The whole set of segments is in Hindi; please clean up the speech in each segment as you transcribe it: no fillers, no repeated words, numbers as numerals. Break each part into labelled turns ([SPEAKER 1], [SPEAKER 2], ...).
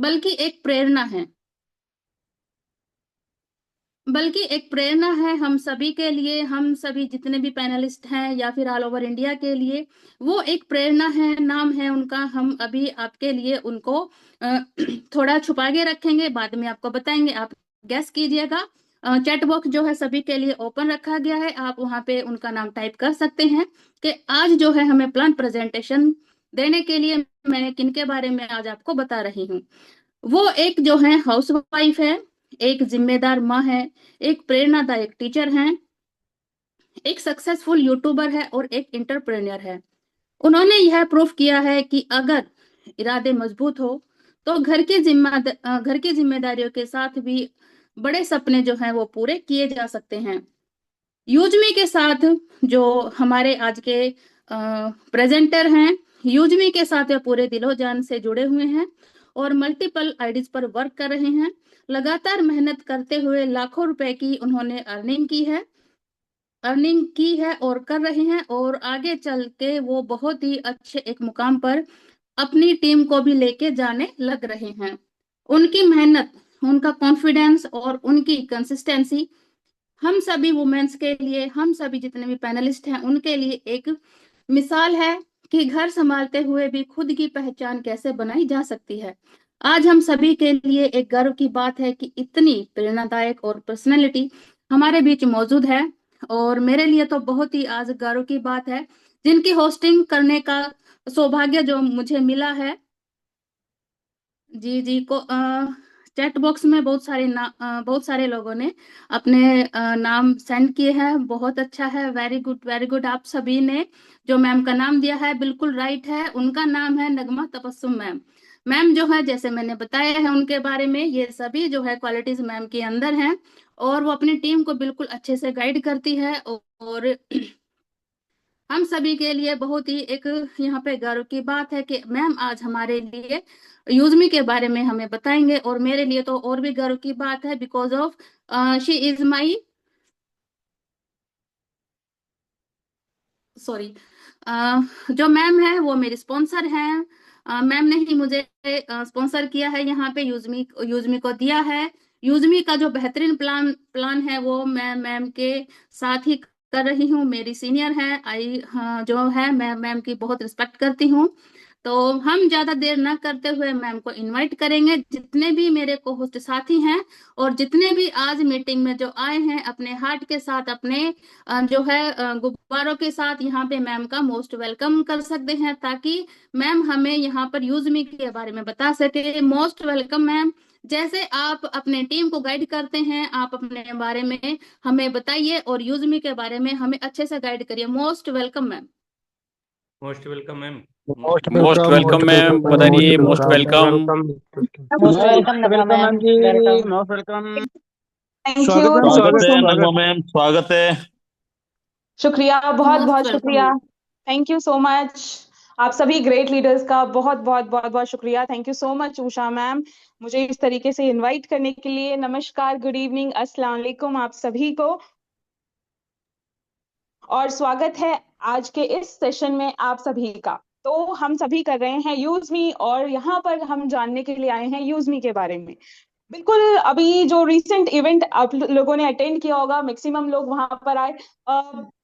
[SPEAKER 1] बल्कि एक प्रेरणा है। बल्कि एक प्रेरणा है हम सभी के लिए, हम सभी जितने भी पैनलिस्ट हैं या फिर ऑल ओवर इंडिया के लिए। वो एक प्रेरणा है, नाम है उनका। हम अभी आपके लिए उनको थोड़ा छुपा के रखेंगे, बाद में आपको बताएंगे, आप गैस कीजिएगा। चैट बॉक्स जो है सभी के लिए ओपन रखा गया है, आप वहां पे उनका नाम टाइप कर सकते हैं कि आज जो है हमें प्लान प्रेजेंटेशन देने के लिए मैं किनके बारे में आज आपको बता रही हूँ। वो एक जो है हाउस वाइफ है, एक जिम्मेदार माँ है, एक प्रेरणादायक टीचर हैं, एक सक्सेसफुल यूट्यूबर है और एक इंटरप्रेन्योर है। उन्होंने यह प्रूफ किया है कि अगर इरादे मजबूत हो तो घर की जिम्मेदारियों के साथ भी बड़े सपने जो हैं वो पूरे किए जा सकते हैं। यूजमी के साथ जो हमारे आज के प्रेजेंटर हैं, यूजमी के साथ वे पूरे दिलो जान से जुड़े हुए हैं और मल्टीपल आईडीज पर वर्क कर रहे हैं। लगातार मेहनत करते हुए लाखों रुपए की उन्होंने अर्निंग की है और कर रहे हैं, और आगे चल के वो बहुत ही अच्छे एक मुकाम पर अपनी टीम को भी लेके जाने लग रहे हैं। उनकी मेहनत, उनका कॉन्फिडेंस और उनकी कंसिस्टेंसी हम सभी वुमेन्स के लिए, हम सभी जितने भी पैनलिस्ट हैं उनके लिए एक मिसाल है कि घर संभालते हुए भी खुद की पहचान कैसे बनाई जा सकती है। आज हम सभी के लिए एक गर्व की बात है कि इतनी प्रेरणादायक और पर्सनैलिटी हमारे बीच मौजूद है। और मेरे लिए तो बहुत ही आज गर्व की बात है जिनकी होस्टिंग करने का सौभाग्य जो मुझे मिला है। जी जी को चैट बॉक्स में बहुत सारे लोगों ने अपने नाम सेंड किए हैं। बहुत अच्छा है, वेरी गुड वेरी गुड। आप सभी ने जो मैम का नाम दिया है बिल्कुल राइट है, उनका नाम है नगमा तबस्सुम मैम। मैम जो है जैसे मैंने बताया है उनके बारे में, ये सभी जो है क्वालिटीज मैम के अंदर हैं और वो अपनी टीम को बिल्कुल अच्छे से गाइड करती है। और हम सभी के लिए बहुत ही एक यहाँ पे गर्व की बात है कि मैम आज हमारे लिए यूजमी के बारे में हमें बताएंगे। और मेरे लिए तो और भी गर्व की बात है because of she is my, sorry, जो मैम है वो मेरी स्पॉन्सर हैं। मैम ने ही मुझे स्पॉन्सर किया है, यहाँ पे यूजमी यूजमी को दिया है। यूजमी का जो बेहतरीन प्लान है वो मैं मैम के साथ ही कर रही हूँ। मेरी सीनियर है जो है, मैं मैम की बहुत रिस्पेक्ट करती हूँ। तो हम ज्यादा देर ना करते हुए मैम को इनवाइट करेंगे। जितने भी मेरे को होस्ट साथी हैं और जितने भी आज मीटिंग में जो आए हैं अपने हार्ट के साथ, अपने जो है गुब्बारों के साथ यहाँ पे मैम का मोस्ट वेलकम कर सकते हैं, ताकि मैम हमें यहाँ पर यूजमी के बारे में बता सके। Most welcome ma'am. जैसे आप अपने टीम को गाइड करते हैं, आप अपने बारे में हमें बताइए और यूजमी के बारे में हमें अच्छे से गाइड करिए। Most welcome ma'am.
[SPEAKER 2] Most welcome ma'am.
[SPEAKER 3] Most
[SPEAKER 4] most
[SPEAKER 3] welcome
[SPEAKER 4] welcome
[SPEAKER 3] most
[SPEAKER 4] ma'am,
[SPEAKER 3] welcome
[SPEAKER 4] बताइए
[SPEAKER 3] most
[SPEAKER 4] most
[SPEAKER 3] welcome
[SPEAKER 4] welcome.
[SPEAKER 3] Welcome.
[SPEAKER 5] Most welcome
[SPEAKER 3] most
[SPEAKER 5] Nagma
[SPEAKER 3] welcome
[SPEAKER 5] ma'am,
[SPEAKER 3] ma'am जी।
[SPEAKER 5] Welcome.
[SPEAKER 3] Most welcome.
[SPEAKER 5] Thank you.
[SPEAKER 3] स्वागत है
[SPEAKER 4] स्वागत
[SPEAKER 3] स्वागत
[SPEAKER 4] है नगमा
[SPEAKER 3] स्वागत।
[SPEAKER 4] मैम, स्वागत है।
[SPEAKER 5] शुक्रिया, बहुत
[SPEAKER 1] मोस्ट
[SPEAKER 5] बहुत
[SPEAKER 1] वेलकम
[SPEAKER 5] शुक्रिया।
[SPEAKER 1] Ma'am.
[SPEAKER 5] Thank you so much. आप सभी ग्रेट लीडर्स का बहुत बहुत बहुत बहुत शुक्रिया। Thank you so much Usha ma'am, मुझे इस तरीके से इनवाइट करने के लिए। नमस्कार, गुड इवनिंग, अस्सलाम वालेकुम आप सभी को, और स्वागत है आज के इस सेशन में आप सभी का। तो हम सभी कर रहे हैं यूज मी, और यहाँ पर हम जानने के लिए आए हैं यूज मी के बारे में। बिल्कुल, अभी जो रिसेंट इवेंट आप लोगों ने अटेंड किया होगा, मैक्सिमम लोग वहां पर आए।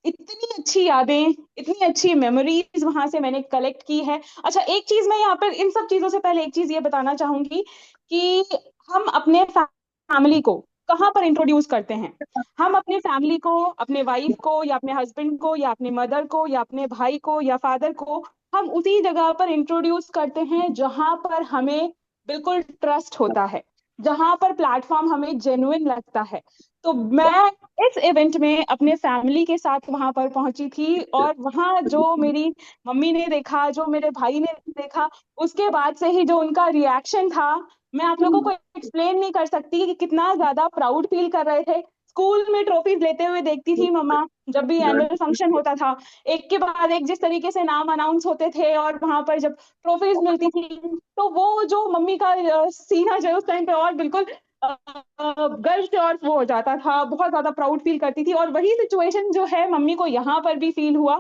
[SPEAKER 5] इतनी अच्छी यादें, इतनी अच्छी मेमोरीज वहां से मैंने कलेक्ट की है। अच्छा, एक चीज मैं यहाँ पर, इन सब चीजों से पहले एक चीज ये बताना चाहूंगी कि हम अपने फैमिली को कहाँ पर इंट्रोड्यूस करते हैं। हम अपने फैमिली को, अपने वाइफ को या अपने हस्बैंड को या अपने मदर को या अपने भाई को या फादर को, हम उसी जगह पर इंट्रोड्यूस करते हैं जहां पर हमें बिल्कुल ट्रस्ट होता है, जहां पर प्लेटफॉर्म हमें जेन्युइन लगता है। तो मैं इस इवेंट में अपने फैमिली के साथ वहां पर पहुंची थी, और वहां जो मेरी मम्मी ने देखा, जो मेरे भाई ने देखा, उसके बाद से ही जो उनका रिएक्शन था, मैं आप लोगों को एक्सप्लेन नहीं कर सकती कि कितना ज्यादा प्राउड फील कर रहे थे। स्कूल में ट्रॉफीज लेते हुए देखती थी मम्मा, जब भी एनुअल फंक्शन होता था, एक के बाद एक जिस तरीके से नाम अनाउंस होते थे और वहां पर जब ट्रॉफीज मिलती थी, तो वो जो मम्मी का सीना जो है उस टाइम पे और बिल्कुल गर्व से और वो हो जाता था, बहुत ज्यादा प्राउड फील करती थी। और वही सिचुएशन जो है मम्मी को यहाँ पर भी फील हुआ।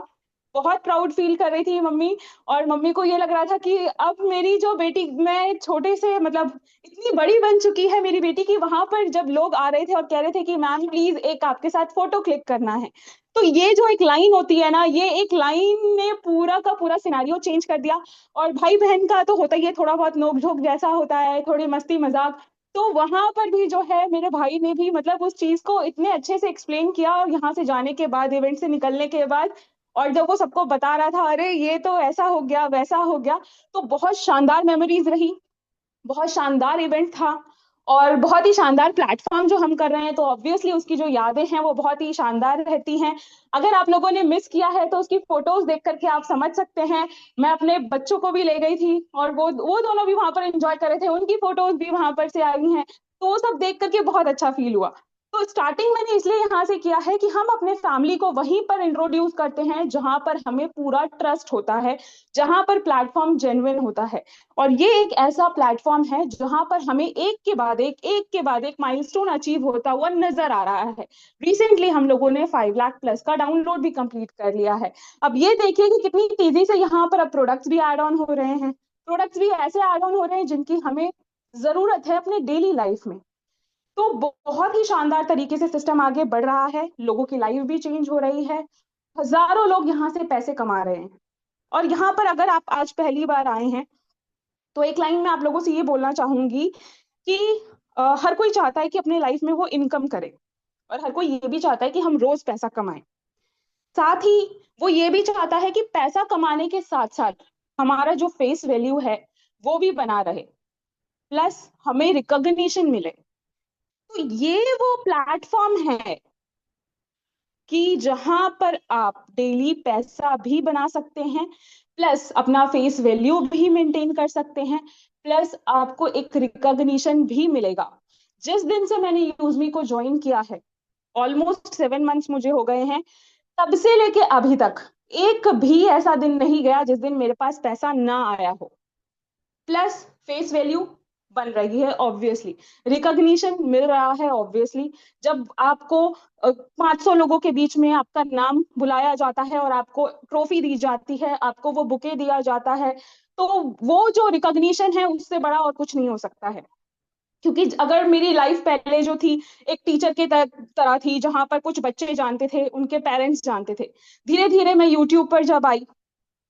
[SPEAKER 5] बहुत प्राउड फील कर रही थी मम्मी। और मम्मी को ये लग रहा था कि अब मेरी जो बेटी, मैं छोटे से मतलब इतनी बड़ी बन चुकी है मेरी बेटी, की वहां पर जब लोग आ रहे थे और कह रहे थे कि मैम प्लीज एक आपके साथ फोटो क्लिक करना है, तो ये जो एक लाइन होती है ना, ये एक लाइन ने पूरा का पूरा सिनारियो चेंज कर दिया। और भाई बहन का तो होता ही है, थोड़ा बहुत नोक झोंक जैसा होता है, थोड़ी मस्ती मजाक। तो वहां पर भी जो है मेरे भाई ने भी मतलब उस चीज को इतने अच्छे से एक्सप्लेन किया, और यहाँ से जाने के बाद, इवेंट से निकलने के बाद, और जब वो सबको बता रहा था अरे ये तो ऐसा हो गया वैसा हो गया, तो बहुत शानदार मेमोरीज रही। बहुत शानदार इवेंट था, और बहुत ही शानदार प्लेटफॉर्म जो हम कर रहे हैं, तो ऑब्वियसली उसकी जो यादें हैं वो बहुत ही शानदार रहती हैं। अगर आप लोगों ने मिस किया है तो उसकी फोटोज देख करके आप समझ सकते हैं। मैं अपने बच्चों को भी ले गई थी, और वो दोनों भी वहां पर एंजॉय कर रहे थे, उनकी फोटोज भी वहां पर से आई हैं। तो वो सब देख करके बहुत अच्छा फील हुआ। तो स्टार्टिंग मैंने इसलिए यहाँ से किया है कि हम अपने फैमिली को वहीं पर इंट्रोड्यूस करते हैं जहां पर हमें पूरा ट्रस्ट होता है, जहां पर प्लेटफॉर्म जेन्युइन होता है। और ये एक ऐसा प्लेटफॉर्म है जहां पर हमें एक के बाद एक माइलस्टोन अचीव होता हुआ नजर आ रहा है। रिसेंटली हम लोगों ने 5 लाख प्लस का डाउनलोड भी कंप्लीट कर लिया है। अब ये देखिए कि कितनी तेजी से यहाँ पर अब प्रोडक्ट्स भी ऐड ऑन हो रहे हैं। प्रोडक्ट्स भी ऐसे ऐड ऑन हो रहे हैं जिनकी हमें जरूरत है अपने डेली लाइफ में। तो बहुत ही शानदार तरीके से सिस्टम आगे बढ़ रहा है, लोगों की लाइफ भी चेंज हो रही है, हजारों लोग यहाँ से पैसे कमा रहे हैं। और यहाँ पर अगर आप आज पहली बार आए हैं, तो एक लाइन में आप लोगों से ये बोलना चाहूंगी कि हर कोई चाहता है कि अपने लाइफ में वो इनकम करे, और हर कोई ये भी चाहता है कि हम रोज पैसा कमाएं। साथ ही वो ये भी चाहता है कि पैसा कमाने के साथ साथ हमारा जो फेस वैल्यू है वो भी बना रहे, प्लस हमें रिकॉग्निशन मिले। तो ये वो प्लेटफॉर्म है कि जहां पर आप डेली पैसा भी बना सकते हैं, प्लस अपना फेस वैल्यू भी मेंटेन कर सकते हैं, प्लस आपको एक रिकॉग्निशन भी मिलेगा। जिस दिन से मैंने यूजमी को ज्वाइन किया है, ऑलमोस्ट 7 मंथ्स मुझे हो गए हैं, तब से लेके अभी तक एक भी ऐसा दिन नहीं गया जिस दिन मेरे पास पैसा ना आया हो। प्लस फेस वैल्यू बन रही है, ऑब्वियसली रिकॉग्निशन मिल रहा है, ऑब्वियसली जब आपको 500 लोगों के बीच में आपका नाम बुलाया जाता है और आपको ट्रॉफी दी जाती है, आपको वो बुके दिया जाता है, तो वो जो रिकॉग्निशन है उससे बड़ा और कुछ नहीं हो सकता है। क्योंकि अगर मेरी लाइफ पहले जो थी एक टीचर के तरह थी, जहां पर कुछ बच्चे जानते थे, उनके पेरेंट्स जानते थे, धीरे धीरे मैं यूट्यूब पर जब आई,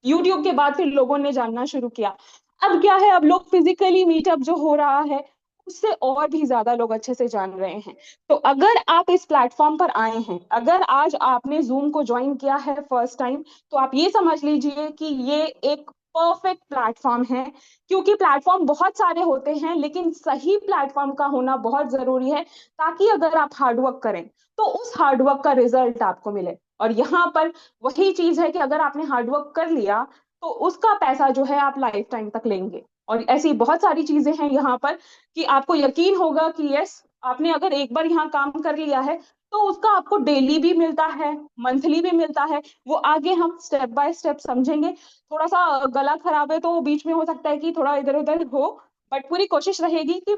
[SPEAKER 5] यूट्यूब के बाद फिर लोगों ने जानना शुरू किया। अब क्या है, अब लोग फिजिकली मीटअप जो हो रहा है उससे और भी ज्यादा लोग अच्छे से जान रहे हैं। तो अगर आप इस प्लेटफॉर्म पर आए हैं, अगर आज आपने जूम को ज्वाइन किया है फर्स्ट टाइम, तो आप ये समझ लीजिए कि ये एक परफेक्ट प्लेटफॉर्म है। क्योंकि प्लेटफॉर्म बहुत सारे होते हैं, लेकिन सही प्लेटफॉर्म का होना बहुत जरूरी है, ताकि अगर आप हार्डवर्क करें तो उस हार्डवर्क का रिजल्ट आपको मिले। और यहाँ पर वही चीज है कि अगर आपने हार्डवर्क कर लिया तो उसका पैसा जो है आप लाइफ टाइम तक लेंगे। और ऐसी बहुत सारी चीजें हैं यहाँ पर कि आपको यकीन होगा कि यस, आपने अगर एक बार यहाँ काम कर लिया है तो उसका आपको डेली भी मिलता है, मंथली भी मिलता है। वो आगे हम स्टेप बाय स्टेप समझेंगे। थोड़ा सा गला खराब है तो बीच में हो सकता है कि थोड़ा इधर उधर हो, बट पूरी कोशिश रहेगी कि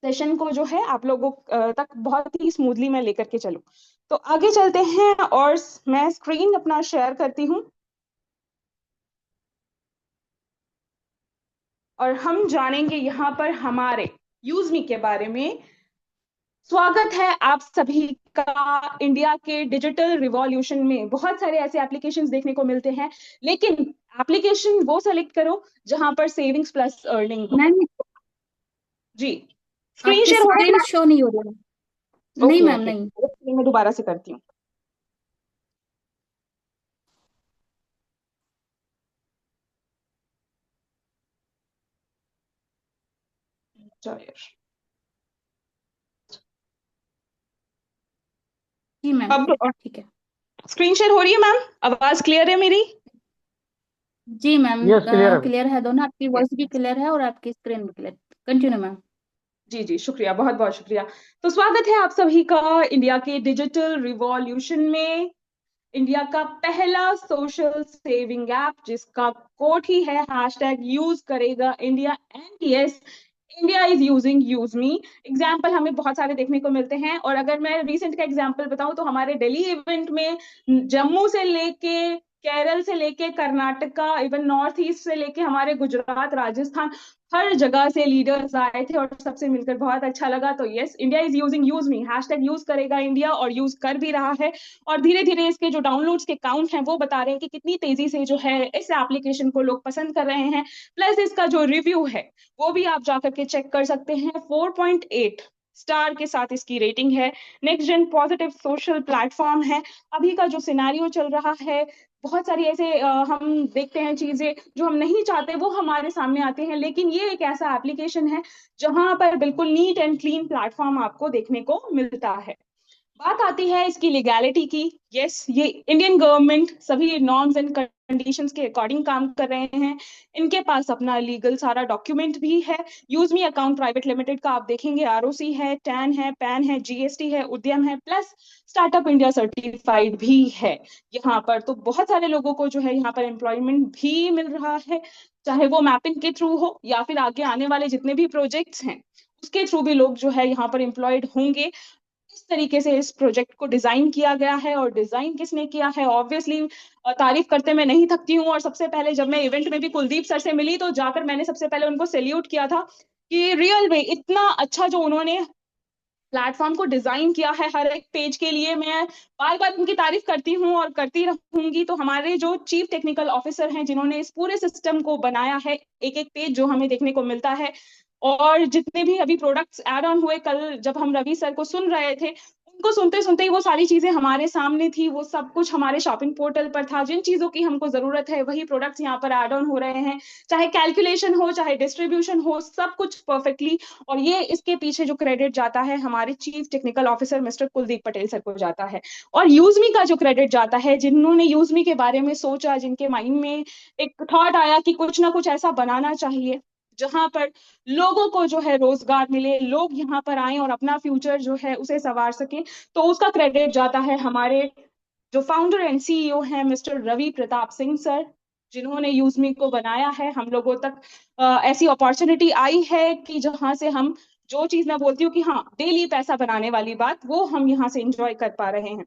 [SPEAKER 5] सेशन को जो है आप लोगों तक बहुत ही स्मूथली मैं लेकर के चलूं। तो आगे चलते हैं, और मैं स्क्रीन अपना शेयर करती हूँ, और हम जानेंगे यहाँ पर हमारे यूजमी के बारे में। स्वागत है आप सभी का इंडिया के डिजिटल रिवॉल्यूशन में। बहुत सारे ऐसे एप्लीकेशंस देखने को मिलते हैं, लेकिन एप्लीकेशन वो सेलेक्ट करो जहां पर सेविंग्स प्लस अर्निंग हो।
[SPEAKER 1] मैम
[SPEAKER 5] जी, स्क्रीन
[SPEAKER 1] आपकी
[SPEAKER 5] शेयर हो रही
[SPEAKER 1] स्क्रीन
[SPEAKER 5] है?
[SPEAKER 1] शो नहीं हो रहा है। नहीं
[SPEAKER 5] ओके
[SPEAKER 1] मैम,
[SPEAKER 5] ओके,
[SPEAKER 1] नहीं।
[SPEAKER 5] मैं दोबारा से करती हूँ। चलिए,
[SPEAKER 1] जी मैम,
[SPEAKER 5] अब
[SPEAKER 1] ठीक है।
[SPEAKER 5] स्क्रीन शेयर हो रही है मैम? आवाज क्लियर है मेरी?
[SPEAKER 1] जी मैम,
[SPEAKER 2] यस, क्लियर है।
[SPEAKER 1] क्लियर है दोनों, आपकी वॉइस भी क्लियर है और आपकी स्क्रीन भी क्लियर। Continue ma'am.
[SPEAKER 5] जी जी, शुक्रिया, बहुत बहुत शुक्रिया। तो स्वागत है आप सभी का इंडिया के डिजिटल रिवॉल्यूशन में। इंडिया का पहला सोशल सेविंग ऐप जिसका कोड ही है हैशटैग यूज करेगा India, and yes, India is using use me. Example हमें बहुत सारे देखने को मिलते हैं, और अगर मैं रिसेंट का एग्जाम्पल बताऊं तो हमारे दिल्ली इवेंट में जम्मू से लेके केरल से लेके कर्नाटका, इवन नॉर्थ ईस्ट से लेके हमारे गुजरात, राजस्थान, हर जगह से लीडर्स आए थे और सबसे मिलकर बहुत अच्छा लगा। तो yes, India is using use me, hashtag use करेगा इंडिया, और यूज कर भी रहा है। और धीरे धीरे इसके जो डाउनलोड्स के काउंट हैं वो बता रहे हैं कि कितनी तेजी से जो है इस एप्लीकेशन को लोग पसंद कर रहे हैं। प्लस इसका जो रिव्यू है वो भी आप जाकर के चेक कर सकते हैं। 4.8 स्टार के साथ इसकी रेटिंग है। Next gen positive social platform है। अभी का जो सिनेरियो चल रहा है, बहुत सारी ऐसे हम देखते हैं चीजें जो हम नहीं चाहते वो हमारे सामने आते हैं, लेकिन ये एक ऐसा एप्लीकेशन है जहां पर बिल्कुल नीट एंड क्लीन प्लेटफॉर्म आपको देखने को मिलता है। बात आती है इसकी लीगैलिटी की। यस, ये इंडियन गवर्नमेंट सभी नॉर्म्स एंड कंडीशंस के अकॉर्डिंग काम कर रहे हैं। इनके पास अपना लीगल सारा डॉक्यूमेंट भी है। यूजमी अकाउंट प्राइवेट लिमिटेड का आप देखेंगे आरओसी है, टैन है, पैन है, जीएसटी है, उद्यम है, प्लस स्टार्टअप इंडिया सर्टिफाइड भी है यहाँ पर। तो बहुत सारे लोगों को जो है यहाँ पर एम्प्लॉयमेंट भी मिल रहा है, चाहे वो मैपिंग के थ्रू हो या फिर आगे आने वाले जितने भी प्रोजेक्ट्स हैं उसके थ्रू भी लोग जो है यहाँ पर एम्प्लॉयड होंगे। इस तरीके से इस प्रोजेक्ट को डिजाइन किया गया है। और डिजाइन किसने किया है, ऑब्वियसली तारीफ करते मैं नहीं थकती हूँ। और सबसे पहले जब मैं इवेंट में भी कुलदीप सर से मिली तो जाकर मैंने सबसे पहले उनको सैल्यूट किया था कि रियल में इतना अच्छा जो उन्होंने प्लेटफॉर्म को डिजाइन किया है हर एक पेज के लिए। मैं बार बार उनकी तारीफ करती हूँ और करती रहूंगी। तो हमारे जो चीफ टेक्निकल ऑफिसर हैं जिन्होंने इस पूरे सिस्टम को बनाया है, एक एक पेज जो हमें देखने को मिलता है, और जितने भी अभी प्रोडक्ट्स ऐड ऑन हुए, कल जब हम रवि सर को सुन रहे थे उनको सुनते सुनते ही वो सारी चीजें हमारे सामने थी। वो सब कुछ हमारे शॉपिंग पोर्टल पर था। जिन चीजों की हमको जरूरत है वही प्रोडक्ट्स यहाँ पर ऐड ऑन हो रहे हैं, चाहे कैलकुलेशन हो चाहे डिस्ट्रीब्यूशन हो, सब कुछ परफेक्टली। और ये इसके पीछे जो क्रेडिट जाता है हमारे chief technical officer mister Kuldeep Patel sir को जाता है। और यूजमी का जो क्रेडिट जाता है, जिन्होंने यूजमी के बारे में सोचा, जिनके माइंड में एक थॉट आया कि कुछ ना कुछ ऐसा बनाना चाहिए जहां पर लोगों को जो है रोजगार मिले, लोग यहाँ पर आए और अपना फ्यूचर जो है उसे संवार सके, तो उसका क्रेडिट जाता है हमारे जो फाउंडर एंड सीईओ हैं मिस्टर रवि प्रताप सिंह सर, जिन्होंने यूजमी को बनाया है। हम लोगों तक ऐसी अपॉर्चुनिटी आई है कि जहां से हम जो चीज मैं बोलती हूँ कि हाँ डेली पैसा बनाने वाली बात, वो हम यहाँ से इंजॉय कर पा रहे हैं।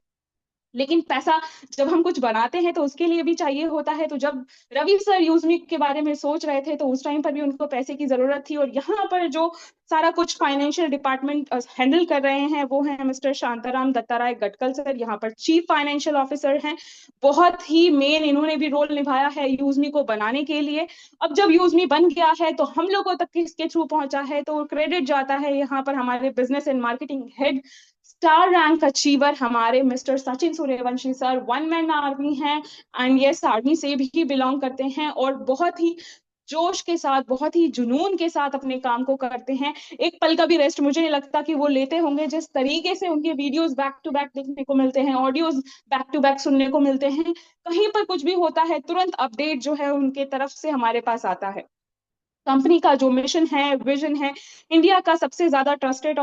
[SPEAKER 5] लेकिन पैसा जब हम कुछ बनाते हैं तो उसके लिए भी चाहिए होता है। तो जब रवि सर यूजमी के बारे में सोच रहे थे तो उस टाइम पर भी उनको पैसे की जरूरत थी। और यहाँ पर जो सारा कुछ फाइनेंशियल डिपार्टमेंट हैंडल कर रहे हैं वो है मिस्टर शांताराम दत्ताराय गटकल सर, यहाँ पर चीफ फाइनेंशियल ऑफिसर हैं। बहुत ही मेन इन्होंने भी रोल निभाया है यूजमी को बनाने के लिए। अब जब यूजमी बन गया है तो हम लोगों तक किसके थ्रू पहुंचा है, तो क्रेडिट जाता है यहाँ पर हमारे business and marketing head, star rank achiever हमारे mister Sachin Suryavanshi sir. One man army हैं एंड यस, आर्मी से भी बिलोंग करते हैं और बहुत ही जोश के साथ, बहुत ही जुनून के साथ अपने काम को करते हैं। एक पल का भी रेस्ट मुझे नहीं लगता कि वो लेते होंगे। जिस तरीके से उनके वीडियोस बैक टू बैक देखने को मिलते हैं, ऑडियोज बैक टू बैक सुनने को मिलते हैं, कहीं पर कुछ भी होता है तुरंत अपडेट जो है उनके तरफ से हमारे पास आता है। कंपनी का जो मिशन है, विजन है, इंडिया का सबसे ज्यादा ट्रस्टेड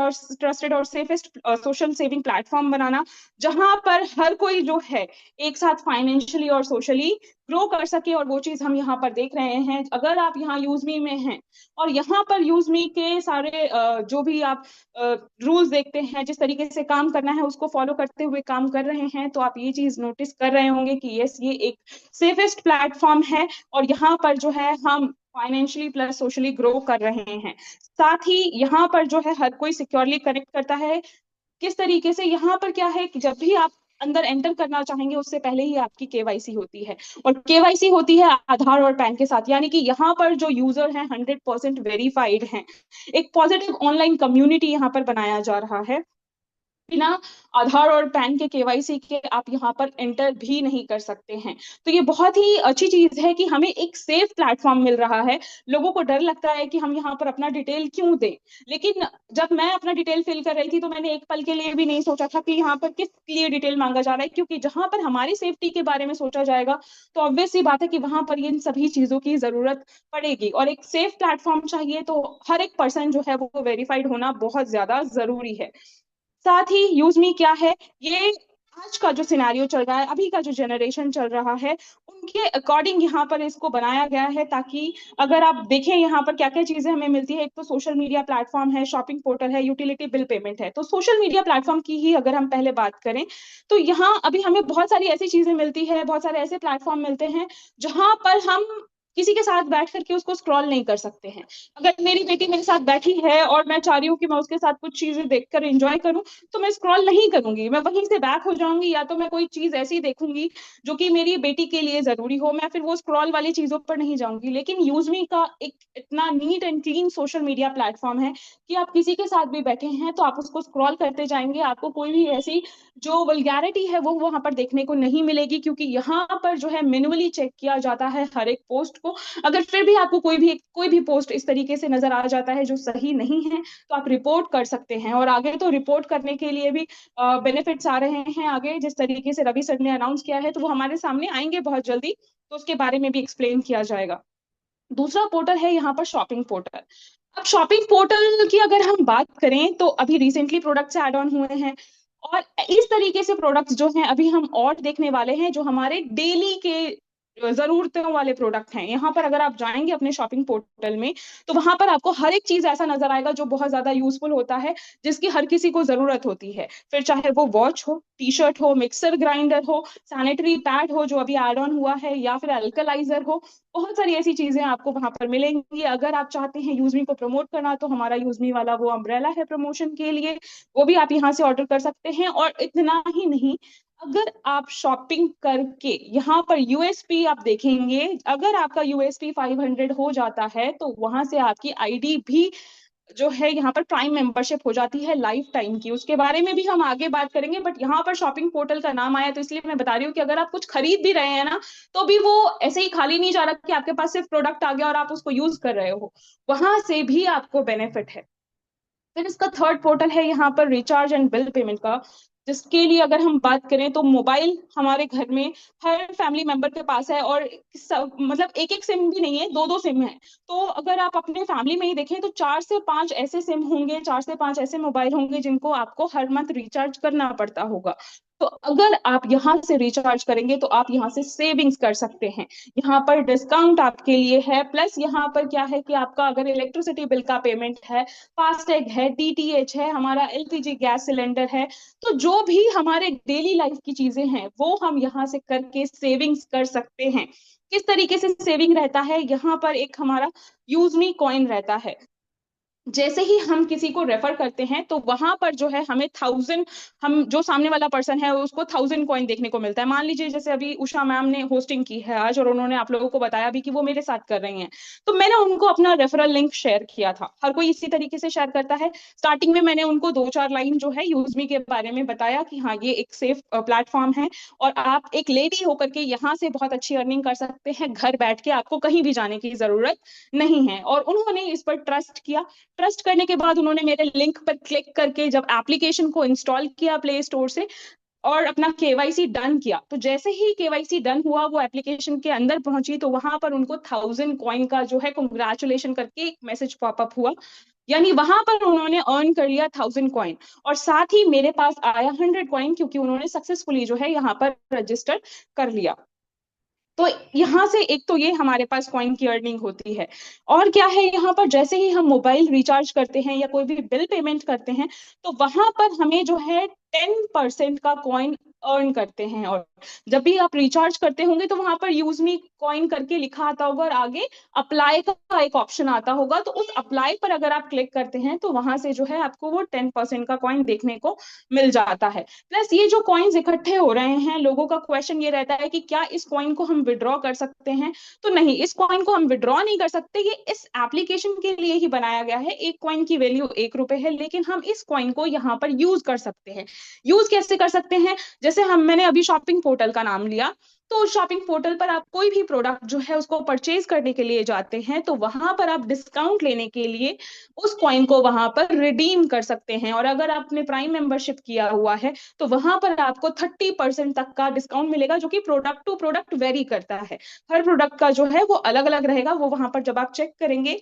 [SPEAKER 5] और सेफेस्ट सोशल सेविंग प्लेटफॉर्म बनाना, जहां पर हर कोई जो है एक साथ फाइनेंशियली और सोशली ग्रो कर सके। और वो चीज हम यहाँ पर देख रहे हैं। अगर आप यहाँ यूजमी में हैं और यहाँ पर यूजमी के सारे जो भी आप रूल्स देखते हैं, जिस तरीके से काम करना है उसको फॉलो करते हुए काम कर रहे हैं, तो आप ये चीज नोटिस कर रहे होंगे कि यस, ये एक सेफेस्ट प्लेटफॉर्म है और यहाँ पर जो है हम फाइनेंशियली प्लस सोशली ग्रो कर रहे हैं। साथ ही यहाँ पर जो है हर कोई सिक्योरली कनेक्ट करता है। किस तरीके से, यहाँ पर क्या है कि जब भी आप अंदर एंटर करना चाहेंगे उससे पहले ही आपकी केवाईसी होती है, और केवाईसी होती है आधार और पैन के साथ। यानी कि यहाँ पर जो यूजर हैं 100% वेरीफाइड हैं। एक पॉजिटिव ऑनलाइन कम्युनिटी यहाँ पर बनाया जा रहा है। बिना आधार और पैन के केवाईसी के आप यहाँ पर एंटर भी नहीं कर सकते हैं। तो ये बहुत ही अच्छी चीज है कि हमें एक सेफ प्लेटफॉर्म मिल रहा है। लोगों को डर लगता है कि हम यहाँ पर अपना डिटेल क्यों दें, लेकिन जब मैं अपना डिटेल फिल कर रही थी तो मैंने एक पल के लिए भी नहीं सोचा था कि यहाँ पर किस लिए डिटेल मांगा जा रहा है, क्योंकि जहां पर हमारी सेफ्टी के बारे में सोचा जाएगा तो ऑब्वियस सी बात है कि वहां पर इन सभी चीजों की जरूरत पड़ेगी। और एक सेफ प्लेटफॉर्म चाहिए तो हर एक पर्सन जो है वो वेरीफाइड होना बहुत ज्यादा जरूरी है। साथ ही यूजमी क्या है, ये आज का जो सिनेरियो चल रहा है, अभी का जो जनरेशन चल रहा है, उनके अकॉर्डिंग यहाँ पर इसको बनाया गया है, ताकि अगर आप देखें यहाँ पर क्या क्या चीजें हमें मिलती है। एक तो सोशल मीडिया प्लेटफॉर्म है, शॉपिंग पोर्टल है, यूटिलिटी बिल पेमेंट है। तो सोशल मीडिया प्लेटफॉर्म की ही अगर हम पहले बात करें, तो यहाँ अभी हमें बहुत सारी ऐसी चीजें मिलती है, बहुत सारे ऐसे प्लेटफॉर्म मिलते हैं जहां पर हम किसी के साथ बैठ करके उसको स्क्रॉल नहीं कर सकते हैं। अगर मेरी बेटी मेरे साथ बैठी है और मैं चाह रही हूँ कि मैं उसके साथ कुछ चीजें देखकर एंजॉय करूं, तो मैं स्क्रॉल नहीं करूंगी, मैं वहीं से बैक हो जाऊंगी, या तो मैं कोई चीज ऐसी देखूंगी जो कि मेरी बेटी के लिए जरूरी हो, मैं फिर वो स्क्रॉल वाली चीजों पर नहीं जाऊंगी। लेकिन यूजमी का एक इतना neat and clean social media platform है कि आप किसी के साथ भी बैठे हैं तो आप उसको स्क्रॉल करते जाएंगे, आपको कोई भी ऐसी जो वल्गैरिटी है वो वहां पर देखने को नहीं मिलेगी, क्योंकि यहाँ पर जो है मैन्युअली चेक किया जाता है हर एक पोस्ट को। अगर फिर भी आपको कोई भी पोस्ट इस तरीके से नजर आ जाता है जो सही नहीं है, तो आप रिपोर्ट कर सकते हैं। और आगे तो रिपोर्ट करने के लिए भी बेनिफिट्स आ रहे हैं आगे, जिस तरीके से रवि सर ने अनाउंस किया है, तो वो हमारे सामने आएंगे बहुत जल्दी, तो उसके बारे में भी एक्सप्लेन किया जाएगा। दूसरा पोर्टल है यहाँ पर शॉपिंग पोर्टल। अब शॉपिंग पोर्टल की अगर हम बात करें, तो अभी रिसेंटली प्रोडक्ट्स ऐड ऑन हुए हैं, और इस तरीके से प्रोडक्ट्स जो हैं अभी हम और देखने वाले हैं, जो हमारे डेली के जरूरतों वाले प्रोडक्ट हैं। यहाँ पर अगर आप जाएंगे अपने शॉपिंग पोर्टल में, तो वहां पर आपको हर एक चीज ऐसा नजर आएगा जो बहुत ज्यादा यूजफुल होता है, जिसकी हर किसी को जरूरत होती है। फिर चाहे वो वॉच हो, टी शर्ट हो, मिक्सर ग्राइंडर हो, सैनिटरी पैड हो जो अभी एड ऑन हुआ है, या फिर अल्कलाइजर हो, बहुत सारी ऐसी चीजें आपको वहां पर मिलेंगी। अगर आप चाहते हैं यूजमी को प्रमोट करना, तो हमारा यूजमी वाला वो अम्ब्रेला है प्रमोशन के लिए, वो भी आप यहाँ से ऑर्डर कर सकते हैं। और इतना ही नहीं, अगर आप शॉपिंग करके यहाँ पर यूएसपी आप देखेंगे, अगर आपका यूएसपी 500 हो जाता है, तो वहां से आपकी आईडी भी जो है यहाँ पर प्राइम मेंबरशिप हो जाती है लाइफ टाइम की। उसके बारे में भी हम आगे बात करेंगे, बट यहाँ पर शॉपिंग पोर्टल का नाम आया तो इसलिए मैं बता रही हूँ कि अगर आप कुछ खरीद भी रहे हैं ना, तो भी वो ऐसे ही खाली नहीं जा रहा कि आपके पास सिर्फ प्रोडक्ट आ गया और आप उसको यूज कर रहे हो, वहां से भी आपको बेनिफिट है। फिर इसका थर्ड पोर्टल है यहाँ पर रिचार्ज एंड बिल पेमेंट का, जिसके लिए अगर हम बात करें, तो मोबाइल हमारे घर में हर फैमिली मेंबर के पास है, और मतलब एक एक सिम भी नहीं है, दो दो सिम है। तो अगर आप अपने फैमिली में ही देखें, तो 4 से 5 ऐसे सिम होंगे, 4 से 5 ऐसे मोबाइल होंगे जिनको आपको हर मंथ रिचार्ज करना पड़ता होगा। तो अगर आप यहाँ से रिचार्ज करेंगे, तो आप यहाँ से सेविंग्स कर सकते हैं। यहाँ पर डिस्काउंट आपके लिए है, प्लस यहाँ पर क्या है कि आपका अगर इलेक्ट्रिसिटी बिल का पेमेंट है, फास्टैग है, डीटीएच है, हमारा एलपीजी गैस सिलेंडर है, तो जो भी हमारे डेली लाइफ की चीजें हैं वो हम यहाँ से करके सेविंग्स कर सकते हैं। किस तरीके से सेविंग रहता है, यहाँ पर एक हमारा यूज मी कॉइन रहता है। जैसे ही हम किसी को रेफर करते हैं, तो वहां पर जो है हमें 1000, हम जो सामने वाला पर्सन है उसको 1000 कॉइन देखने को मिलता है। मान लीजिए जैसे अभी उषा मैम ने होस्टिंग की है आज, और उन्होंने आप लोगों को बताया भी कि वो मेरे साथ कर रही हैं, तो मैंने उनको अपना रेफरल लिंक शेयर किया था। हर कोई इसी तरीके से शेयर करता है। स्टार्टिंग में मैंने उनको 2-4 लाइन जो है यूजमी के बारे में बताया कि हाँ ये एक सेफ प्लेटफॉर्म है, और आप एक लेडी होकर के यहाँ से बहुत अच्छी अर्निंग कर सकते हैं घर बैठ के, आपको कहीं भी जाने की जरूरत नहीं है। और उन्होंने इस पर ट्रस्ट किया। ट्रस्ट करने के बाद उन्होंने मेरे लिंक पर क्लिक करके जब एप्लीकेशन को इंस्टॉल किया प्ले स्टोर से, और अपना केवाईसी डन किया, तो जैसे ही केवाईसी डन हुआ, वो एप्लीकेशन के अंदर पहुंची, तो वहां पर उनको 1000 कॉइन का जो है कंग्रेचुलेशन करके एक मैसेज पॉपअप हुआ। यानी वहां पर उन्होंने अर्न कर लिया 1000 कॉइन, और साथ ही मेरे पास आया 100 कॉइन, क्योंकि उन्होंने सक्सेसफुली जो है यहाँ पर रजिस्टर कर लिया। तो यहाँ से एक तो ये हमारे पास कॉइन की अर्निंग होती है। और क्या है, यहाँ पर जैसे ही हम मोबाइल रिचार्ज करते हैं या कोई भी बिल पेमेंट करते हैं, तो वहां पर हमें जो है 10% का कॉइन अर्न करते हैं। और जब भी आप रिचार्ज करते होंगे, तो वहां पर यूज मी कॉइन करके लिखा आता होगा, और आगे अप्लाई का एक ऑप्शन आता होगा, तो उस अप्लाई पर अगर आप क्लिक करते हैं, तो वहां से जो है आपको वो 10% का कॉइन देखने को मिल जाता है। प्लस ये जो कॉइन्स इकट्ठे हो रहे हैं, लोगों का क्वेश्चन ये रहता है कि क्या इस कॉइन को हम विड्रॉ कर सकते हैं। तो नहीं, इस कॉइन को हम विड्रॉ नहीं कर सकते, ये इस एप्लीकेशन के लिए ही बनाया गया है। एक कॉइन की वैल्यू 1 रुपए है, लेकिन हम इस कॉइन को यहाँ पर यूज कर सकते हैं। यूज कैसे कर सकते हैं, जैसे मैंने अभी शॉपिंग पोर्टल का नाम लिया, तो शॉपिंग पोर्टल पर आप कोई भी प्रोडक्ट जो है उसको परचेज करने के लिए जाते हैं, तो वहां पर आप डिस्काउंट लेने के लिए उस कॉइन को वहां पर रिडीम कर सकते हैं। और अगर आपने प्राइम मेंबरशिप किया हुआ है, तो वहां पर आपको 30% तक का डिस्काउंट मिलेगा, जो कि प्रोडक्ट टू प्रोडक्ट वेरी करता है। हर प्रोडक्ट का जो है वो अलग अलग रहेगा, वो वहां पर जब आप चेक करेंगे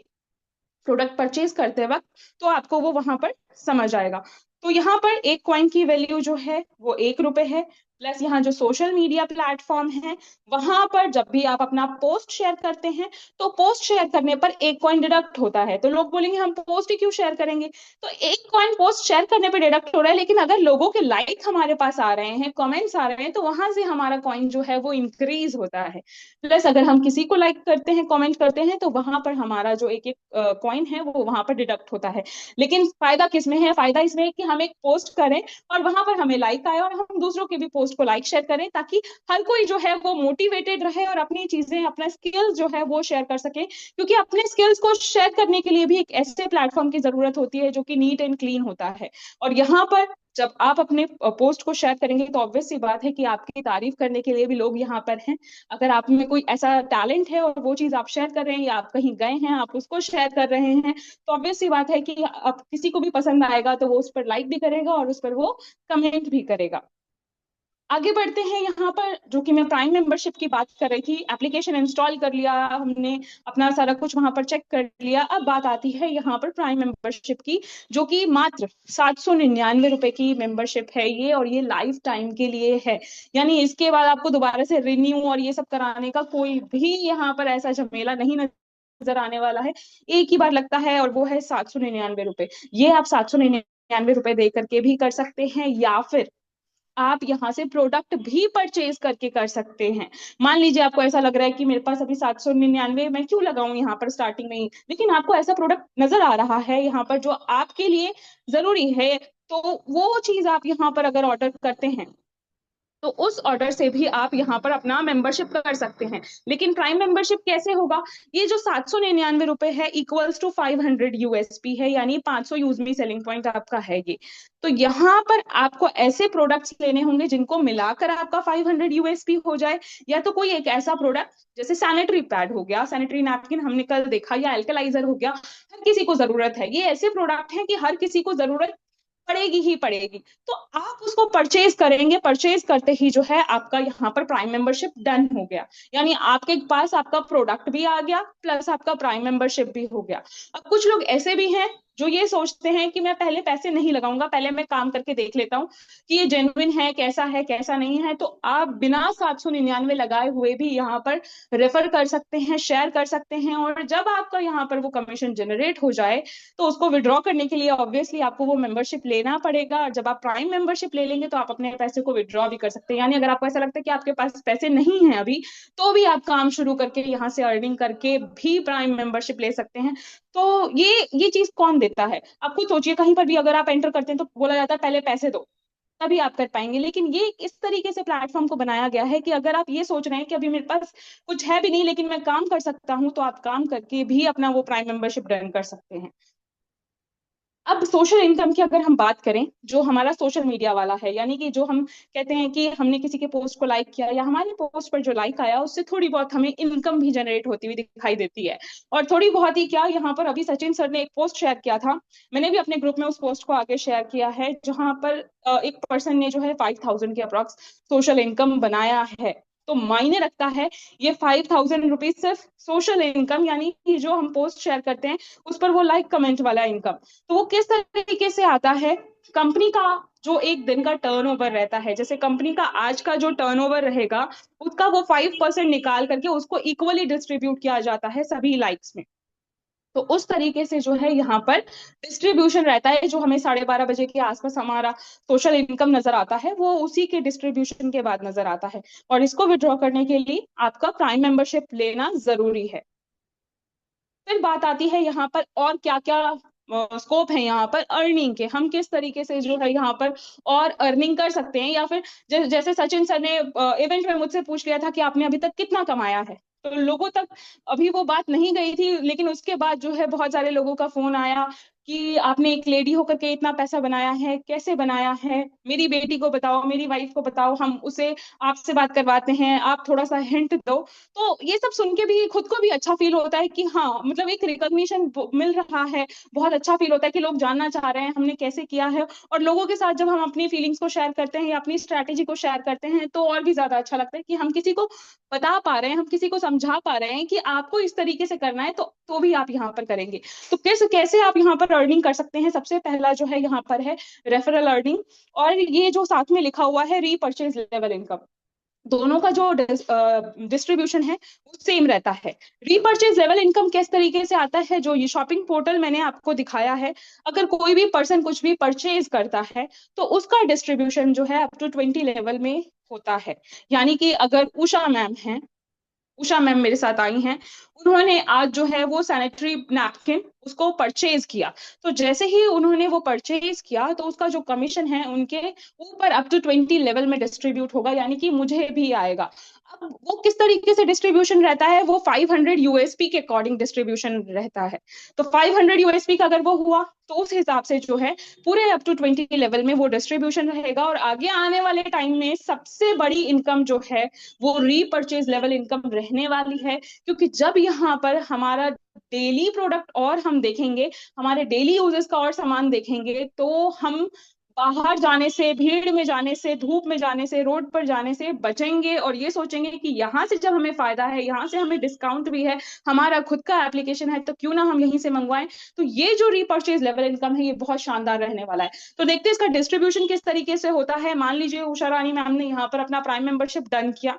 [SPEAKER 5] प्रोडक्ट परचेज करते वक्त, तो आपको वो वहां पर समझ आएगा। तो यहाँ पर एक कॉइन की वैल्यू जो है वो ₹1 है। प्लस यहाँ जो सोशल मीडिया प्लेटफॉर्म है वहां पर जब भी आप अपना पोस्ट शेयर करते हैं तो पोस्ट शेयर करने पर एक कॉइन डिडक्ट होता है। तो लोग बोलेंगे हम पोस्ट ही क्यों शेयर करेंगे, तो एक कॉइन पोस्ट शेयर करने पर डिडक्ट हो रहा है, लेकिन अगर लोगों के लाइक हमारे पास आ रहे हैं, कमेंट्स आ रहे हैं, तो वहां से हमारा कॉइन जो है वो इंक्रीज होता है। प्लस अगर हम किसी को लाइक करते हैं, कमेंट करते हैं, तो वहां पर हमारा जो एक एक कॉइन है वो वहां पर डिडक्ट होता है। लेकिन फायदा किसमें है? फायदा इसमें है कि हम एक पोस्ट करें और वहां पर हमें लाइक आए और हम दूसरों के भी पोस्ट को लाइक शेयर करें, ताकि हर कोई जो है वो मोटिवेटेड रहे और अपनी चीजें, अपना स्किल्स जो है वो शेयर कर सके। क्योंकि अपने स्किल्स को शेयर करने के लिए भी एक ऐसे प्लेटफॉर्म की जरूरत होती है जो कि नीट एंड क्लीन होता है। और यहाँ पर जब आप अपने पोस्ट को शेयर करेंगे तो ऑब्वियस सी बात है कि आपकी तारीफ करने के लिए भी लोग यहाँ पर हैं। अगर आप में कोई ऐसा टैलेंट है और वो चीज आप शेयर कर रहे हैं या आप कहीं गए हैं आप उसको शेयर कर रहे हैं, तो ऑब्वियस सी बात है कि अब किसी को भी पसंद आएगा तो वो उस पर लाइक भी करेगा और उस पर वो कमेंट भी करेगा। आगे बढ़ते हैं यहाँ पर, जो कि मैं प्राइम मेंबरशिप की बात कर रही थी। एप्लीकेशन इंस्टॉल कर लिया हमने, अपना सारा कुछ वहां पर चेक कर लिया। अब बात आती है यहाँ पर प्राइम मेंबरशिप की, जो कि मात्र ₹799 की मेंबरशिप है ये, और ये लाइफ टाइम के लिए है। यानी इसके बाद आपको दोबारा से रिन्यू और ये सब कराने का कोई भी यहाँ पर ऐसा झमेला नहीं नजर आने वाला है। एक ही बार लगता है और वो है ₹799। ये आप ₹799 दे करके भी कर सकते हैं, या फिर आप यहाँ से प्रोडक्ट भी परचेज करके कर सकते हैं। मान लीजिए आपको ऐसा लग रहा है कि मेरे पास अभी 799 मैं क्यों लगाऊं यहाँ पर स्टार्टिंग में ही, लेकिन आपको ऐसा प्रोडक्ट नजर आ रहा है यहाँ पर जो आपके लिए जरूरी है, तो वो चीज आप यहाँ पर अगर ऑर्डर करते हैं तो उस ऑर्डर से भी आप यहाँ पर अपना मेंबरशिप कर सकते हैं। लेकिन प्राइम मेंबरशिप कैसे होगा? ये जो ₹799 है इक्वल्स टू 500 यूएसपी है, यानी 500 यूजमी सेलिंग पॉइंट आपका है ये। तो यहाँ पर आपको ऐसे प्रोडक्ट्स लेने होंगे जिनको मिलाकर आपका 500 यूएसपी हो जाए, या तो कोई एक ऐसा प्रोडक्ट जैसे सैनिटरी पैड हो गया, सैनिटरी नैपकिन हमने कल देखा, या एल्कलाइजर हो गया। हर किसी को जरूरत है, ये ऐसे प्रोडक्ट हैं कि हर किसी को जरूरत पड़ेगी ही पड़ेगी। तो आप उसको परचेज करेंगे, परचेज करते ही जो है आपका यहाँ पर प्राइम मेंबरशिप डन हो गया। यानी आपके पास आपका प्रोडक्ट भी आ गया प्लस आपका प्राइम मेंबरशिप भी हो गया। अब कुछ लोग ऐसे भी हैं जो ये सोचते हैं कि मैं पहले पैसे नहीं लगाऊंगा, पहले मैं काम करके देख लेता हूँ कि ये जेन्युइन है कैसा नहीं है। तो आप बिना 799 लगाए हुए भी यहाँ पर रेफर कर सकते हैं, शेयर कर सकते हैं, और जब आपका यहाँ पर वो कमीशन जनरेट हो जाए तो उसको विड्रॉ करने के लिए ऑब्वियसली आपको वो मेंबरशिप लेना पड़ेगा। और जब आप प्राइम मेंबरशिप ले लेंगे तो आप अपने पैसे को विड्रॉ भी कर सकते हैं। यानी अगर आपको ऐसा लगता है कि आपके पास पैसे नहीं है अभी, तो भी आप काम शुरू करके यहाँ से अर्निंग करके भी प्राइम मेंबरशिप ले सकते हैं। तो ये चीज कौन देता है? आप खुद सोचिए, कहीं पर भी अगर आप एंटर करते हैं तो बोला जाता है पहले पैसे दो तभी आप कर पाएंगे। लेकिन ये इस तरीके से प्लेटफॉर्म को बनाया गया है कि अगर आप ये सोच रहे हैं कि अभी मेरे पास कुछ है भी नहीं लेकिन मैं काम कर सकता हूं, तो आप काम करके भी अपना वो प्राइम मेंबरशिप रन कर सकते हैं। अब सोशल इनकम की अगर हम बात करें, जो हमारा सोशल मीडिया वाला है, यानी कि जो हम कहते हैं कि हमने किसी के पोस्ट को लाइक किया या हमारे पोस्ट पर जो लाइक आया उससे थोड़ी बहुत हमें इनकम भी जनरेट होती हुई दिखाई देती है। और थोड़ी बहुत ही क्या, यहाँ पर अभी सचिन सर ने एक पोस्ट शेयर किया था, मैंने भी अपने ग्रुप में उस पोस्ट को आगे शेयर किया है, जहां पर एक पर्सन ने जो है 5000 के अप्रॉक्स सोशल इनकम बनाया है। तो मायने रखता है ये 5000 रुपीज सिर्फ सोशल इनकम, यानी कि जो हम पोस्ट शेयर करते हैं उस पर वो लाइक कमेंट वाला इनकम। तो वो किस तरीके से आता है? कंपनी का जो एक दिन का टर्नओवर रहता है, जैसे कंपनी का आज का जो टर्नओवर रहेगा उसका वो 5% निकाल करके उसको इक्वली डिस्ट्रीब्यूट किया जाता है सभी लाइक्स में। तो उस तरीके से जो है यहाँ पर डिस्ट्रीब्यूशन रहता है। जो हमें 12:30 बजे के आसपास हमारा सोशल इनकम नजर आता है वो उसी के डिस्ट्रीब्यूशन के बाद नजर आता है, और इसको विड्रॉ करने के लिए आपका प्राइम मेंबरशिप लेना जरूरी है। फिर बात आती है यहाँ पर और क्या क्या स्कोप है यहाँ पर अर्निंग के, हम किस तरीके से जो है यहाँ पर और अर्निंग कर सकते हैं। या फिर जैसे सचिन सर ने इवेंट में मुझसे पूछ लिया था कि आपने अभी तक कितना कमाया है, तो लोगों तक अभी वो बात नहीं गई थी, लेकिन उसके बाद जो है बहुत सारे लोगों का फोन आया कि आपने एक लेडी होकर के इतना पैसा बनाया है, कैसे बनाया है, मेरी बेटी को बताओ, मेरी वाइफ को बताओ, हम उसे आपसे बात करवाते हैं, आप थोड़ा सा हिंट दो। तो ये सब सुन के भी खुद को भी अच्छा फील होता है कि हाँ, मतलब एक रिकॉग्निशन मिल रहा है। बहुत अच्छा फील होता है कि लोग जानना चाह रहे हैं हमने कैसे किया है। और लोगों के साथ जब हम अपनी फीलिंग्स को शेयर करते हैं या अपनी स्ट्रैटेजी को शेयर करते हैं तो और भी ज्यादा अच्छा लगता है कि हम किसी को बता पा रहे हैं, हम किसी को समझा पा रहे हैं कि आपको इस तरीके से करना है, तो भी आप यहाँ पर करेंगे। तो कैसे कैसे आप यहाँ पर अर्निंग कर सकते हैं। सबसे पहला जो है यहाँ पर है रेफरल अर्निंग, और ये जो साथ में लिखा हुआ है रीपर्चेज लेवल इनकम, दोनों का जो डिस्ट्रीब्यूशन है वो सेम रहता है। रीपर्चेज लेवल इनकम किस तरीके से आता है, जो ये शॉपिंग पोर्टल मैंने आपको दिखाया है, अगर कोई भी पर्सन कुछ भी परचेज करता है तो उसका डिस्ट्रीब्यूशन जो है अप टू 20 लेवल में होता है। यानी कि अगर उषा मैम है, उषा मैम मेरे साथ आई हैं, उन्होंने आज जो है वो सैनिटरी नैपकिन उसको परचेज किया, तो जैसे ही उन्होंने वो परचेज किया तो उसका जो कमीशन है उनके ऊपर अप टू 20 लेवल में डिस्ट्रीब्यूट होगा, यानी कि मुझे भी आएगा। अब वो किस तरीके से डिस्ट्रीब्यूशन रहता है, वो 500 यूएसपी के अकॉर्डिंग डिस्ट्रीब्यूशन रहता है। तो 500 यूएसपी का अगर वो हुआ तो उस हिसाब से जो है पूरे अप टू 20 लेवल में वो डिस्ट्रीब्यूशन रहेगा। और आगे आने वाले टाइम में सबसे बड़ी इनकम जो है वो रीपर्चेज लेवल इनकम रहने वाली है, क्योंकि जब यहाँ पर हमारा डेली प्रोडक्ट और हम देखेंगे, हमारे डेली यूजेस का और सामान देखेंगे, तो हम बाहर जाने से, भीड़ में जाने से, धूप में जाने से, रोड पर जाने से बचेंगे और ये सोचेंगे कि यहाँ से जब हमें फायदा है, यहाँ से हमें डिस्काउंट भी है, हमारा खुद का एप्लीकेशन है, तो क्यों ना हम यहीं से मंगवाएं। तो ये जो रीपर्चेज लेवल इनकम है ये बहुत शानदार रहने वाला है। तो देखते हैं इसका डिस्ट्रीब्यूशन किस तरीके से होता है। मान लीजिए उषा रानी मैम ने यहाँ पर अपना प्राइम मेंबरशिप डन किया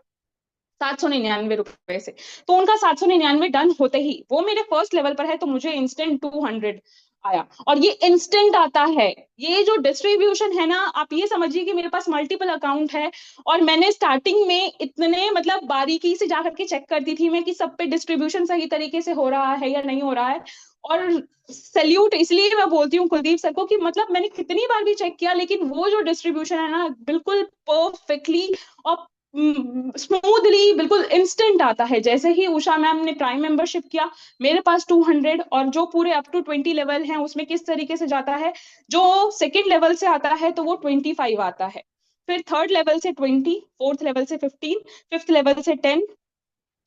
[SPEAKER 5] 799 रुपए से, तो उनका 799 डन होते ही वो मेरे फर्स्ट लेवल पर है, तो मुझे इंस्टेंट 200 आया। और ये इंस्टेंट आता है, ये जो डिस्ट्रीब्यूशन है ना, आप ये समझिए कि मेरे पास मल्टीपल अकाउंट है और मैंने स्टार्टिंग में इतने मतलब बारीकी से जाकर के चेक करती थी मैं कि सब पे डिस्ट्रीब्यूशन सही तरीके से हो रहा है या नहीं हो रहा है। और सैल्यूट इसलिए मैं बोलती हूँ कुलदीप सर को कि मतलब मैंने कितनी बार भी चेक किया, लेकिन वो जो डिस्ट्रीब्यूशन है ना बिल्कुल परफेक्टली और स्मूथली, बिल्कुल इंस्टेंट आता है। जैसे ही उषा मैम ने प्राइम मेंबरशिप किया मेरे पास 200, और जो पूरे अप टू 20 लेवल हैं उसमें किस तरीके से जाता है, जो सेकेंड लेवल से आता है तो वो 25 आता है, फिर थर्ड लेवल से 20, फोर्थ लेवल से 15, फिफ्थ लेवल से 10,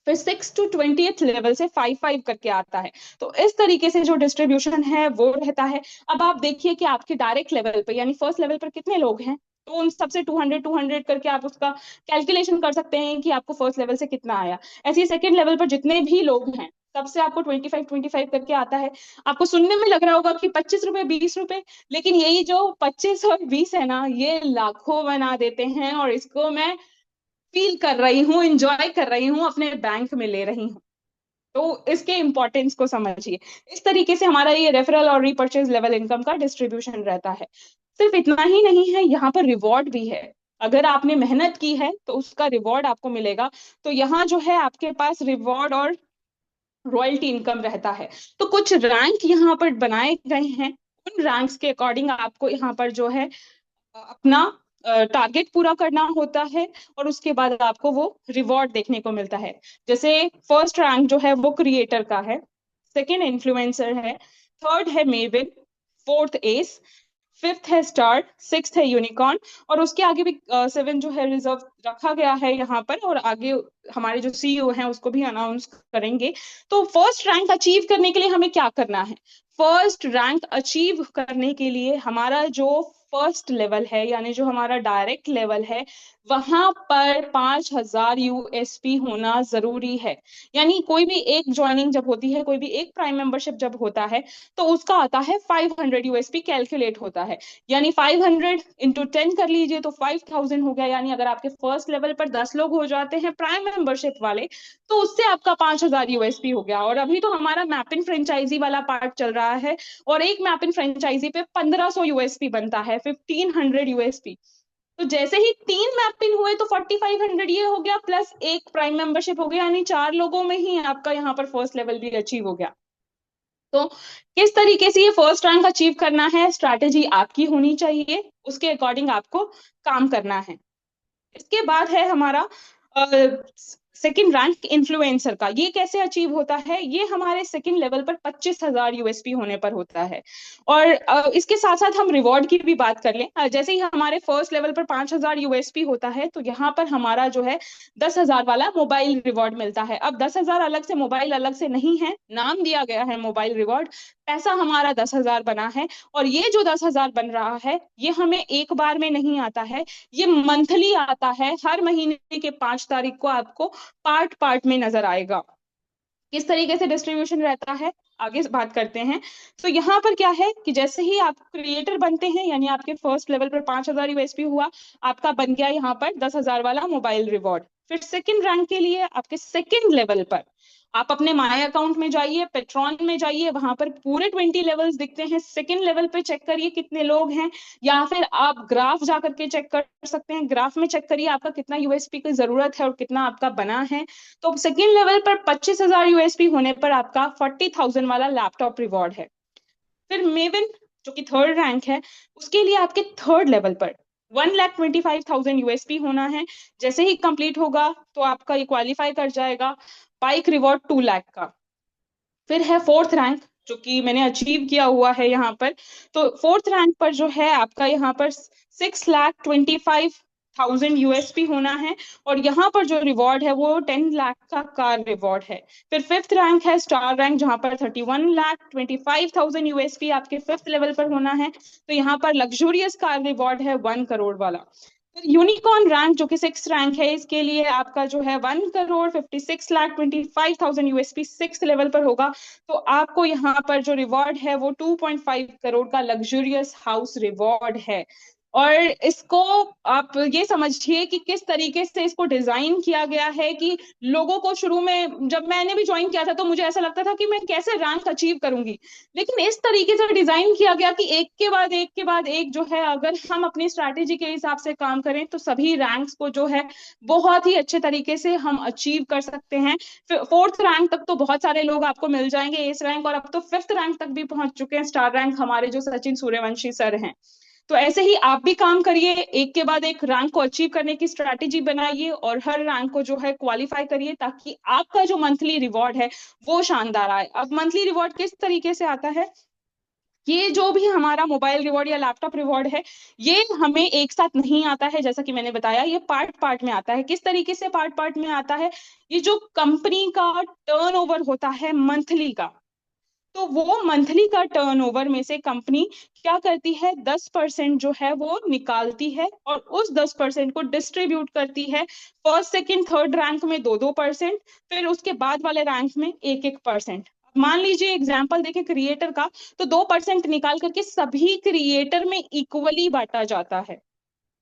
[SPEAKER 5] फिर 6 टू 20th लेवल से 5 करके आता है। तो इस तरीके से जो डिस्ट्रीब्यूशन है वो रहता है। अब आप देखिए कि आपके डायरेक्ट लेवल पे यानी फर्स्ट लेवल पर कितने लोग हैं, तो उन सबसे 200 करके आप उसका कैलकुलेशन कर सकते हैं कि आपको फर्स्ट लेवल से कितना आया। ऐसे ही सेकेंड लेवल पर जितने भी लोग हैं सबसे आपको 25 करके आता है। आपको सुनने में लग रहा होगा कि 25 रुपए 20 रुपए, लेकिन यही जो 25 और 20 है ना, ये लाखों बना देते हैं, और इसको मैं फील कर रही हूँ, इंजॉय कर रही हूँ, अपने बैंक में ले रही हूँ। तो इसके इंपॉर्टेंस को समझिए। इस तरीके से हमारा ये रेफरल और रीपर्चेज लेवल इनकम का डिस्ट्रीब्यूशन रहता है। सिर्फ इतना ही नहीं है, यहाँ पर रिवॉर्ड भी है। अगर आपने मेहनत की है तो उसका रिवॉर्ड आपको मिलेगा। तो यहाँ जो है आपके पास रिवॉर्ड और रॉयल्टी इनकम रहता है। तो कुछ रैंक यहाँ पर बनाए गए हैं, उन रैंक्स के अकॉर्डिंग आपको यहाँ पर जो है अपना टारगेट पूरा करना होता है, और उसके बाद आपको वो रिवॉर्ड देखने को मिलता है। जैसे फर्स्ट रैंक जो है वो क्रिएटर का है, सेकंड इन्फ्लुएंसर है, थर्ड है मेविन, फोर्थ एस, फिफ्थ है स्टार, सिक्स्थ है यूनिकॉर्न, और उसके आगे भी 7 जो है रिजर्व रखा गया है यहाँ पर, और आगे हमारे जो सीईओ हैं उसको भी अनाउंस करेंगे। तो फर्स्ट रैंक अचीव करने के लिए हमें क्या करना है, फर्स्ट रैंक अचीव करने के लिए हमारा जो फर्स्ट लेवल है यानी जो हमारा डायरेक्ट लेवल है वहां पर 5000 यूएसपी होना जरूरी है। यानी कोई भी एक ज्वाइनिंग जब होती है, कोई भी एक प्राइम मेंबरशिप जब होता है, तो उसका आता है 500 यूएसपी कैलकुलेट होता है। यानी 500 इंटू 10 कर लीजिए तो 5000 हो गया। यानी अगर आपके फर्स्ट लेवल पर 10 लोग हो जाते हैं प्राइम मेंबरशिप वाले, तो उससे आपका 5000 यूएसपी हो गया। और अभी तो हमारा मैपिन फ्रेंचाइजी वाला पार्ट चल रहा है, और एक मैपिन फ्रेंचाइजी पे 1500 यूएसपी बनता है, 1500 यूएसपी। तो जैसे ही 3 मैपिन हुए तो 4500 ये हो गया, प्लस एक प्राइम मेंबरशिप हो गया, यानी 4 लोगों में ही आपका यहाँ पर फर्स्ट लेवल भी अचीव हो गया। तो किस तरीके से ये फर्स्ट रैंक अचीव करना है, स्ट्रैटेजी आपकी होनी चाहिए, उसके अकॉर्डिंग आपको काम करना है। इसके बाद है हमारा सेकेंड रैंक इन्फ्लुएंसर का। ये कैसे अचीव होता है, ये हमारे सेकेंड लेवल पर 25,000 यूएसपी होने पर होता है। और इसके साथ साथ हम रिवॉर्ड की भी बात कर लें। जैसे ही हमारे फर्स्ट लेवल पर 5000 यूएसपी होता है तो यहाँ पर हमारा जो है 10,000 वाला मोबाइल रिवॉर्ड मिलता है। अब 10,000 अलग से, मोबाइल अलग से नहीं है, नाम दिया गया है मोबाइल रिवॉर्ड। पैसा हमारा 10,000 बना है, और ये जो 10,000 बन रहा है ये हमें एक बार में नहीं आता है, ये मंथली आता है। हर महीने के 5 तारीख को आपको पार्ट पार्ट में नजर आएगा। किस तरीके से डिस्ट्रीब्यूशन रहता है, आगे बात करते हैं। तो यहाँ पर क्या है कि जैसे ही आप क्रिएटर बनते हैं, यानी आपके फर्स्ट लेवल पर 5,000 यूएसपी हुआ, आपका बन गया यहाँ पर 10,000 वाला मोबाइल रिवॉर्ड। फिर सेकंड रैंक के लिए आपके सेकंड लेवल पर आप अपने माय अकाउंट में जाइए, पेट्रॉन में जाइए, वहां पर पूरे 20 लेवल्स दिखते हैं। सेकंड लेवल पे चेक करिए कितने लोग हैं, या फिर आप ग्राफ जा करके चेक कर सकते हैं। ग्राफ में चेक करिए आपका कितना यूएसपी की जरूरत है और कितना आपका बना है। तो सेकंड लेवल पर 25,000 यूएसपी होने पर आपका 40,000 वाला लैपटॉप रिवॉर्ड है। फिर मेविन जो कि थर्ड रैंक है, उसके लिए आपके थर्ड लेवल पर 1,25,000 यूएसपी होना है। जैसे ही कंप्लीट होगा तो आपका ये क्वालिफाई कर जाएगा। बाइक रिवॉर्ड 2 लाख का। फिर है फोर्थ रैंक जो कि मैंने अचीव किया हुआ है यहाँ पर। तो फोर्थ रैंक पर जो है आपका यहाँ पर 6,25,000 यूएसपी होना है, और यहाँ पर जो रिवॉर्ड है वो 10 लाख का कार रिवॉर्ड है। फिर फिफ्थ रैंक है स्टार रैंक, जहां पर 31,25,000 यूएसपी आपके फिफ्थ लेवल पर होना है। तो यहाँ पर लग्जूरियस कार रिवॉर्ड है 1 करोड़ वाला। फिर यूनिकॉर्न रैंक जो कि 6 रैंक है, इसके लिए आपका जो है 1,56,25,000 यूएसपी 6 लेवल पर होगा। तो आपको यहाँ पर जो रिवॉर्ड है वो 2.5 करोड़ का लग्जूरियस हाउस रिवॉर्ड है। और इसको आप ये समझिए कि किस तरीके से इसको डिजाइन किया गया है कि लोगों को शुरू में जब मैंने भी ज्वाइन किया था तो मुझे ऐसा लगता था कि मैं कैसे रैंक अचीव करूंगी, लेकिन इस तरीके से डिजाइन किया गया कि एक के बाद एक के बाद एक जो है, अगर हम अपनी स्ट्रैटेजी के हिसाब से काम करें तो सभी रैंक्स को जो है बहुत ही अच्छे तरीके से हम अचीव कर सकते हैं। फोर्थ रैंक तक तो बहुत सारे लोग आपको मिल जाएंगे, एस रैंक, और अब तो फिफ्थ रैंक तक भी पहुंच चुके हैं स्टार रैंक हमारे जो सचिन सूर्यवंशी सर हैं। तो ऐसे ही आप भी काम करिए, एक के बाद एक रैंक को अचीव करने की स्ट्रैटेजी बनाइए और हर रैंक को जो है क्वालिफाई करिए, ताकि आपका जो मंथली रिवॉर्ड है वो शानदार आए। अब मंथली रिवॉर्ड किस तरीके से आता है, ये जो भी हमारा मोबाइल रिवॉर्ड या लैपटॉप रिवॉर्ड है, ये हमें एक साथ नहीं आता है। जैसा कि मैंने बताया, ये पार्ट पार्ट में आता है। किस तरीके से पार्ट पार्ट में आता है, ये जो कंपनी का टर्नओवर होता है मंथली का, तो वो मंथली का टर्नओवर में से कंपनी क्या करती है, 10% जो है वो निकालती है और उस 10% को डिस्ट्रीब्यूट करती है फर्स्ट सेकंड थर्ड रैंक में 2-2%, फिर उसके बाद वाले रैंक में 1-1%। मान लीजिए एग्जाम्पल देखें क्रिएटर का, तो 2% निकाल करके सभी क्रिएटर में इक्वली बांटा जाता है।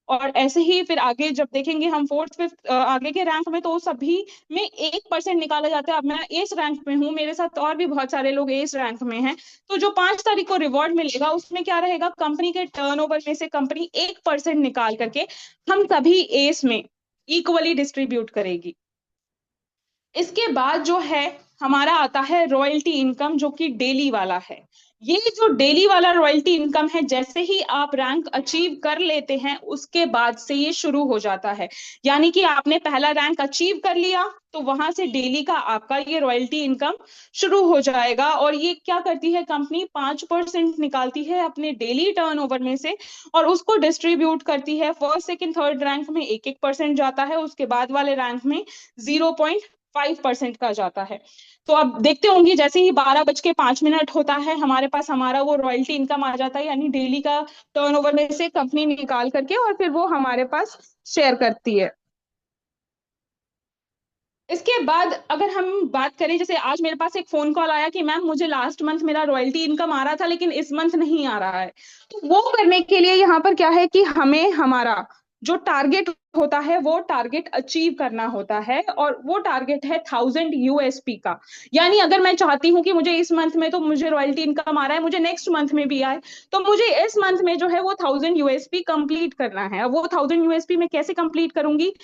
[SPEAKER 5] और ऐसे ही फिर आगे जब देखेंगे हम फोर्थ फिफ्थ आगे के रैंक में, तो सभी में 1% निकाला जाता है। अब मैं एस रैंक में हूँ, मेरे साथ और भी बहुत सारे लोग एस रैंक में हैं, तो जो 5 तारीख को रिवॉर्ड मिलेगा उसमें क्या रहेगा, कंपनी के टर्नओवर में से कंपनी 1% निकाल करके हम सभी एस में इक्वली डिस्ट्रीब्यूट करेगी। इसके बाद जो है हमारा आता है रॉयल्टी इनकम, जो कि डेली वाला है। ये जो डेली वाला रॉयल्टी इनकम है, जैसे ही आप रैंक अचीव कर लेते हैं उसके बाद से ये शुरू हो जाता है। यानी कि आपने पहला रैंक अचीव कर लिया तो वहां से डेली का आपका ये रॉयल्टी इनकम शुरू हो जाएगा। और ये क्या करती है, कंपनी 5% निकालती है अपने डेली टर्नओवर में से और उसको डिस्ट्रीब्यूट करती है। फर्स्ट सेकंड थर्ड रैंक में 1-1% जाता है, उसके बाद वाले रैंक में 0.5% का जाता है। तो अब देखते होंगे जैसे ही 12:05 होता है, हमारे पास हमारा वो रॉयल्टी इनकम आ जाता है, यानी डेली का टर्नओवर में से कंपनी निकाल करके और फिर वो हमारे पास शेयर करती है। इसके बाद अगर हम बात करें, जैसे आज मेरे पास एक फोन कॉल आया कि मैम मुझे लास्ट मंथ मेरा रॉयल्टी इनकम आ रहा था लेकिन इस मंथ नहीं आ रहा है, तो वो करने के लिए यहाँ पर क्या है कि हमें हमारा जो टारगेट होता है वो टारगेट अचीव करना होता है, और वो टारगेट है 1000 यूएसपी का। यानी अगर मैं चाहती हूँ कि मुझे इस मंथ में तो मुझे रॉयल्टी इनकम आ रहा है, मुझे नेक्स्ट मंथ में भी आए, तो मुझे इस मंथ में जो है वो 1000 यूएसपी कंप्लीट करना है। अब वो 1000 यूएसपी में कैसे कंप्लीट करूंगी,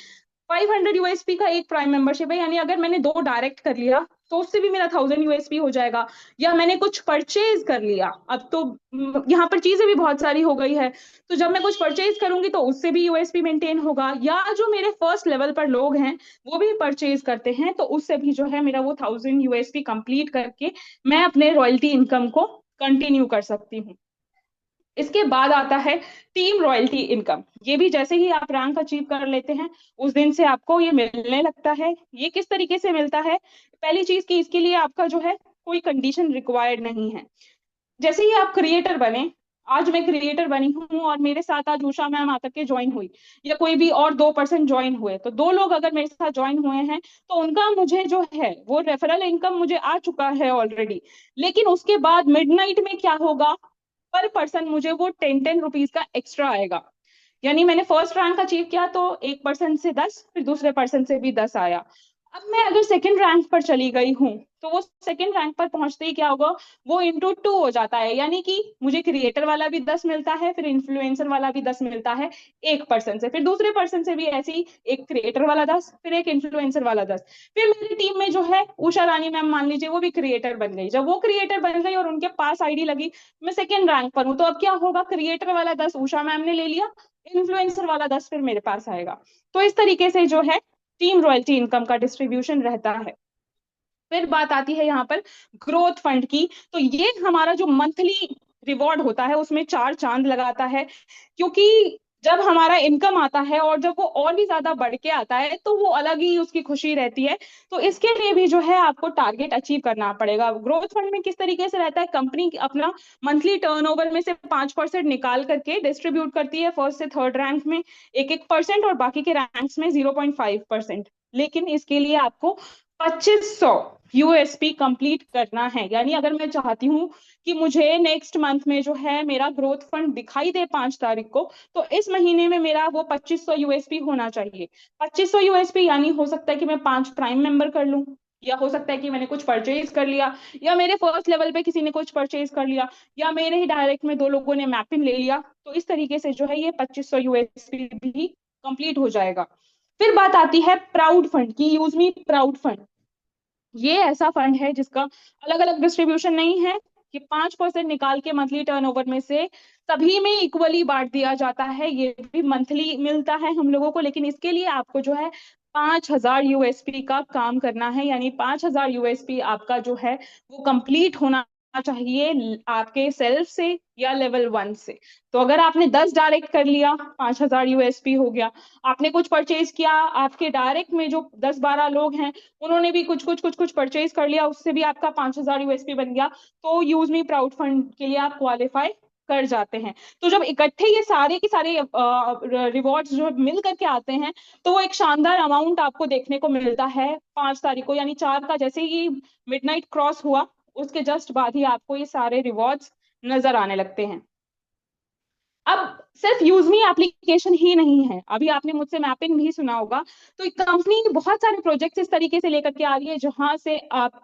[SPEAKER 5] 500 यूएसपी का एक प्राइम मेंबरशिप है, यानी अगर मैंने 2 डायरेक्ट कर लिया तो उससे भी मेरा 1000 यूएसपी हो जाएगा। या मैंने कुछ परचेज कर लिया, अब तो यहाँ पर चीजें भी बहुत सारी हो गई है, तो जब मैं कुछ परचेज करूंगी तो उससे भी यूएसपी मेंटेन होगा। या जो मेरे फर्स्ट लेवल पर लोग हैं वो भी परचेज करते हैं, तो उससे भी जो है मेरा वो 1000 यूएसपी कंप्लीट करके मैं अपने रॉयल्टी इनकम को कंटिन्यू कर सकती हूँ। इसके बाद आता है टीम रॉयल्टी इनकम। ये भी जैसे ही आप रैंक अचीव कर लेते हैं उस दिन से आपको ये मिलने लगता है। ये किस तरीके से मिलता है, पहली चीज कि इसके लिए आपका जो है कोई कंडीशन रिक्वायर्ड नहीं है। जैसे ही आप क्रिएटर बने, आज मैं क्रिएटर बनी हूँ और मेरे साथ आज उषा मैम आकर के ज्वाइन हुई, या कोई भी और 2 पर्सन ज्वाइन हुए, तो 2 लोग अगर मेरे साथ ज्वाइन हुए हैं तो उनका मुझे जो है वो रेफरल इनकम मुझे आ चुका है ऑलरेडी। लेकिन उसके बाद मिडनाइट में क्या होगा, पर पर्सन मुझे वो 10-10 रुपीज का एक्स्ट्रा आएगा। यानी मैंने फर्स्ट रैंक अचीव किया तो 1 पर्सन से 10, फिर दूसरे पर्सन से भी 10 आया। अब मैं अगर सेकंड रैंक पर चली गई हूँ तो वो सेकंड रैंक पर पहुंचते ही क्या होगा, वो इंटू 2 हो जाता है। यानी कि मुझे क्रिएटर वाला भी 10 मिलता है, फिर इन्फ्लुएंसर वाला भी 10 मिलता है 1 पर्सन से, फिर दूसरे पर्सन से भी ऐसे ही, एक क्रिएटर वाला 10, फिर एक इन्फ्लुएंसर वाला 10। फिर मेरी टीम में जो है उषा रानी मैम मान लीजिए वो भी क्रिएटर बन गई। जब वो क्रिएटर बन गई और उनके पास आईडी लगी, मैं सेकंड रैंक पर हूँ, तो अब क्या होगा, क्रिएटर वाला 10 उषा मैम ने ले लिया, इन्फ्लुएंसर वाला 10 फिर मेरे पास आएगा। तो इस तरीके से जो है टीम रॉयल्टी इनकम का डिस्ट्रीब्यूशन रहता है। फिर बात आती है यहाँ पर ग्रोथ फंड की। तो ये हमारा जो मंथली रिवॉर्ड होता है उसमें 4 चांद लगाता है, क्योंकि जब हमारा इनकम आता है और जब वो और भी ज्यादा बढ़ के आता है तो वो अलग ही उसकी खुशी रहती है। तो इसके लिए भी जो है आपको टारगेट अचीव करना पड़ेगा। ग्रोथ फंड में किस तरीके से रहता है, कंपनी अपना मंथली टर्नओवर में से 5% निकाल करके डिस्ट्रीब्यूट करती है फर्स्ट से थर्ड रैंक में 1-1% और बाकी के रैंक्स में 0.5%। लेकिन इसके लिए आपको 2500 यूएसपी कंप्लीट करना है। यानी अगर मैं चाहती हूँ कि मुझे नेक्स्ट मंथ में जो है मेरा ग्रोथ फंड दिखाई दे 5 तारीख को, तो इस महीने में मेरा वो 2500 यूएसपी होना चाहिए। 2500 यूएसपी यानी हो सकता है कि मैं 5 प्राइम मेंबर कर लूं, या हो सकता है कि मैंने कुछ परचेज कर लिया, या मेरे फर्स्ट लेवल पे किसी ने कुछ परचेज कर लिया, या मेरे ही डायरेक्ट में 2 लोगों ने मैपिंग ले लिया। तो इस तरीके से जो है ये 2500 यूएसपी भी कंप्लीट हो जाएगा। फिर बात आती है प्राउड फंड की, यूज मी प्राउड फंड। ये ऐसा फंड है जिसका अलग अलग डिस्ट्रीब्यूशन नहीं है, कि 5% निकाल के मंथली टर्नओवर में से सभी में इक्वली बांट दिया जाता है। ये भी मंथली मिलता है हम लोगों को, लेकिन इसके लिए आपको जो है 5000 यूएसपी का काम करना है। यानी 5000 यूएसपी आपका जो है वो कंप्लीट होना चाहिए आपके सेल्फ से या लेवल 1 से। तो अगर आपने 10 डायरेक्ट कर लिया, 5000 यूएसपी हो गया। आपने कुछ परचेज किया, आपके डायरेक्ट में जो 10-12 लोग हैं उन्होंने भी कुछ परचेज कर लिया, उससे भी आपका 5000 यूएसपी बन गया, तो यूज मी प्राउड फंड के लिए आप क्वालिफाई कर जाते हैं। तो जब इकट्ठे ये सारे के सारे रिवॉर्ड्स जो मिल करके आते हैं तो वो एक शानदार अमाउंट आपको देखने को मिलता है 5 तारीख को। यानी 4 का जैसे ही मिडनाइट क्रॉस हुआ उसके जस्ट बाद ही आपको ये सारे रिवॉर्ड्स नजर आने लगते हैं। अब सिर्फ यूजमी एप्लीकेशन ही नहीं है, अभी आपने मुझसे मैपिंग भी सुना होगा। तो कंपनी बहुत सारे प्रोजेक्ट्स इस तरीके से लेकर के आ रही है जहां से आप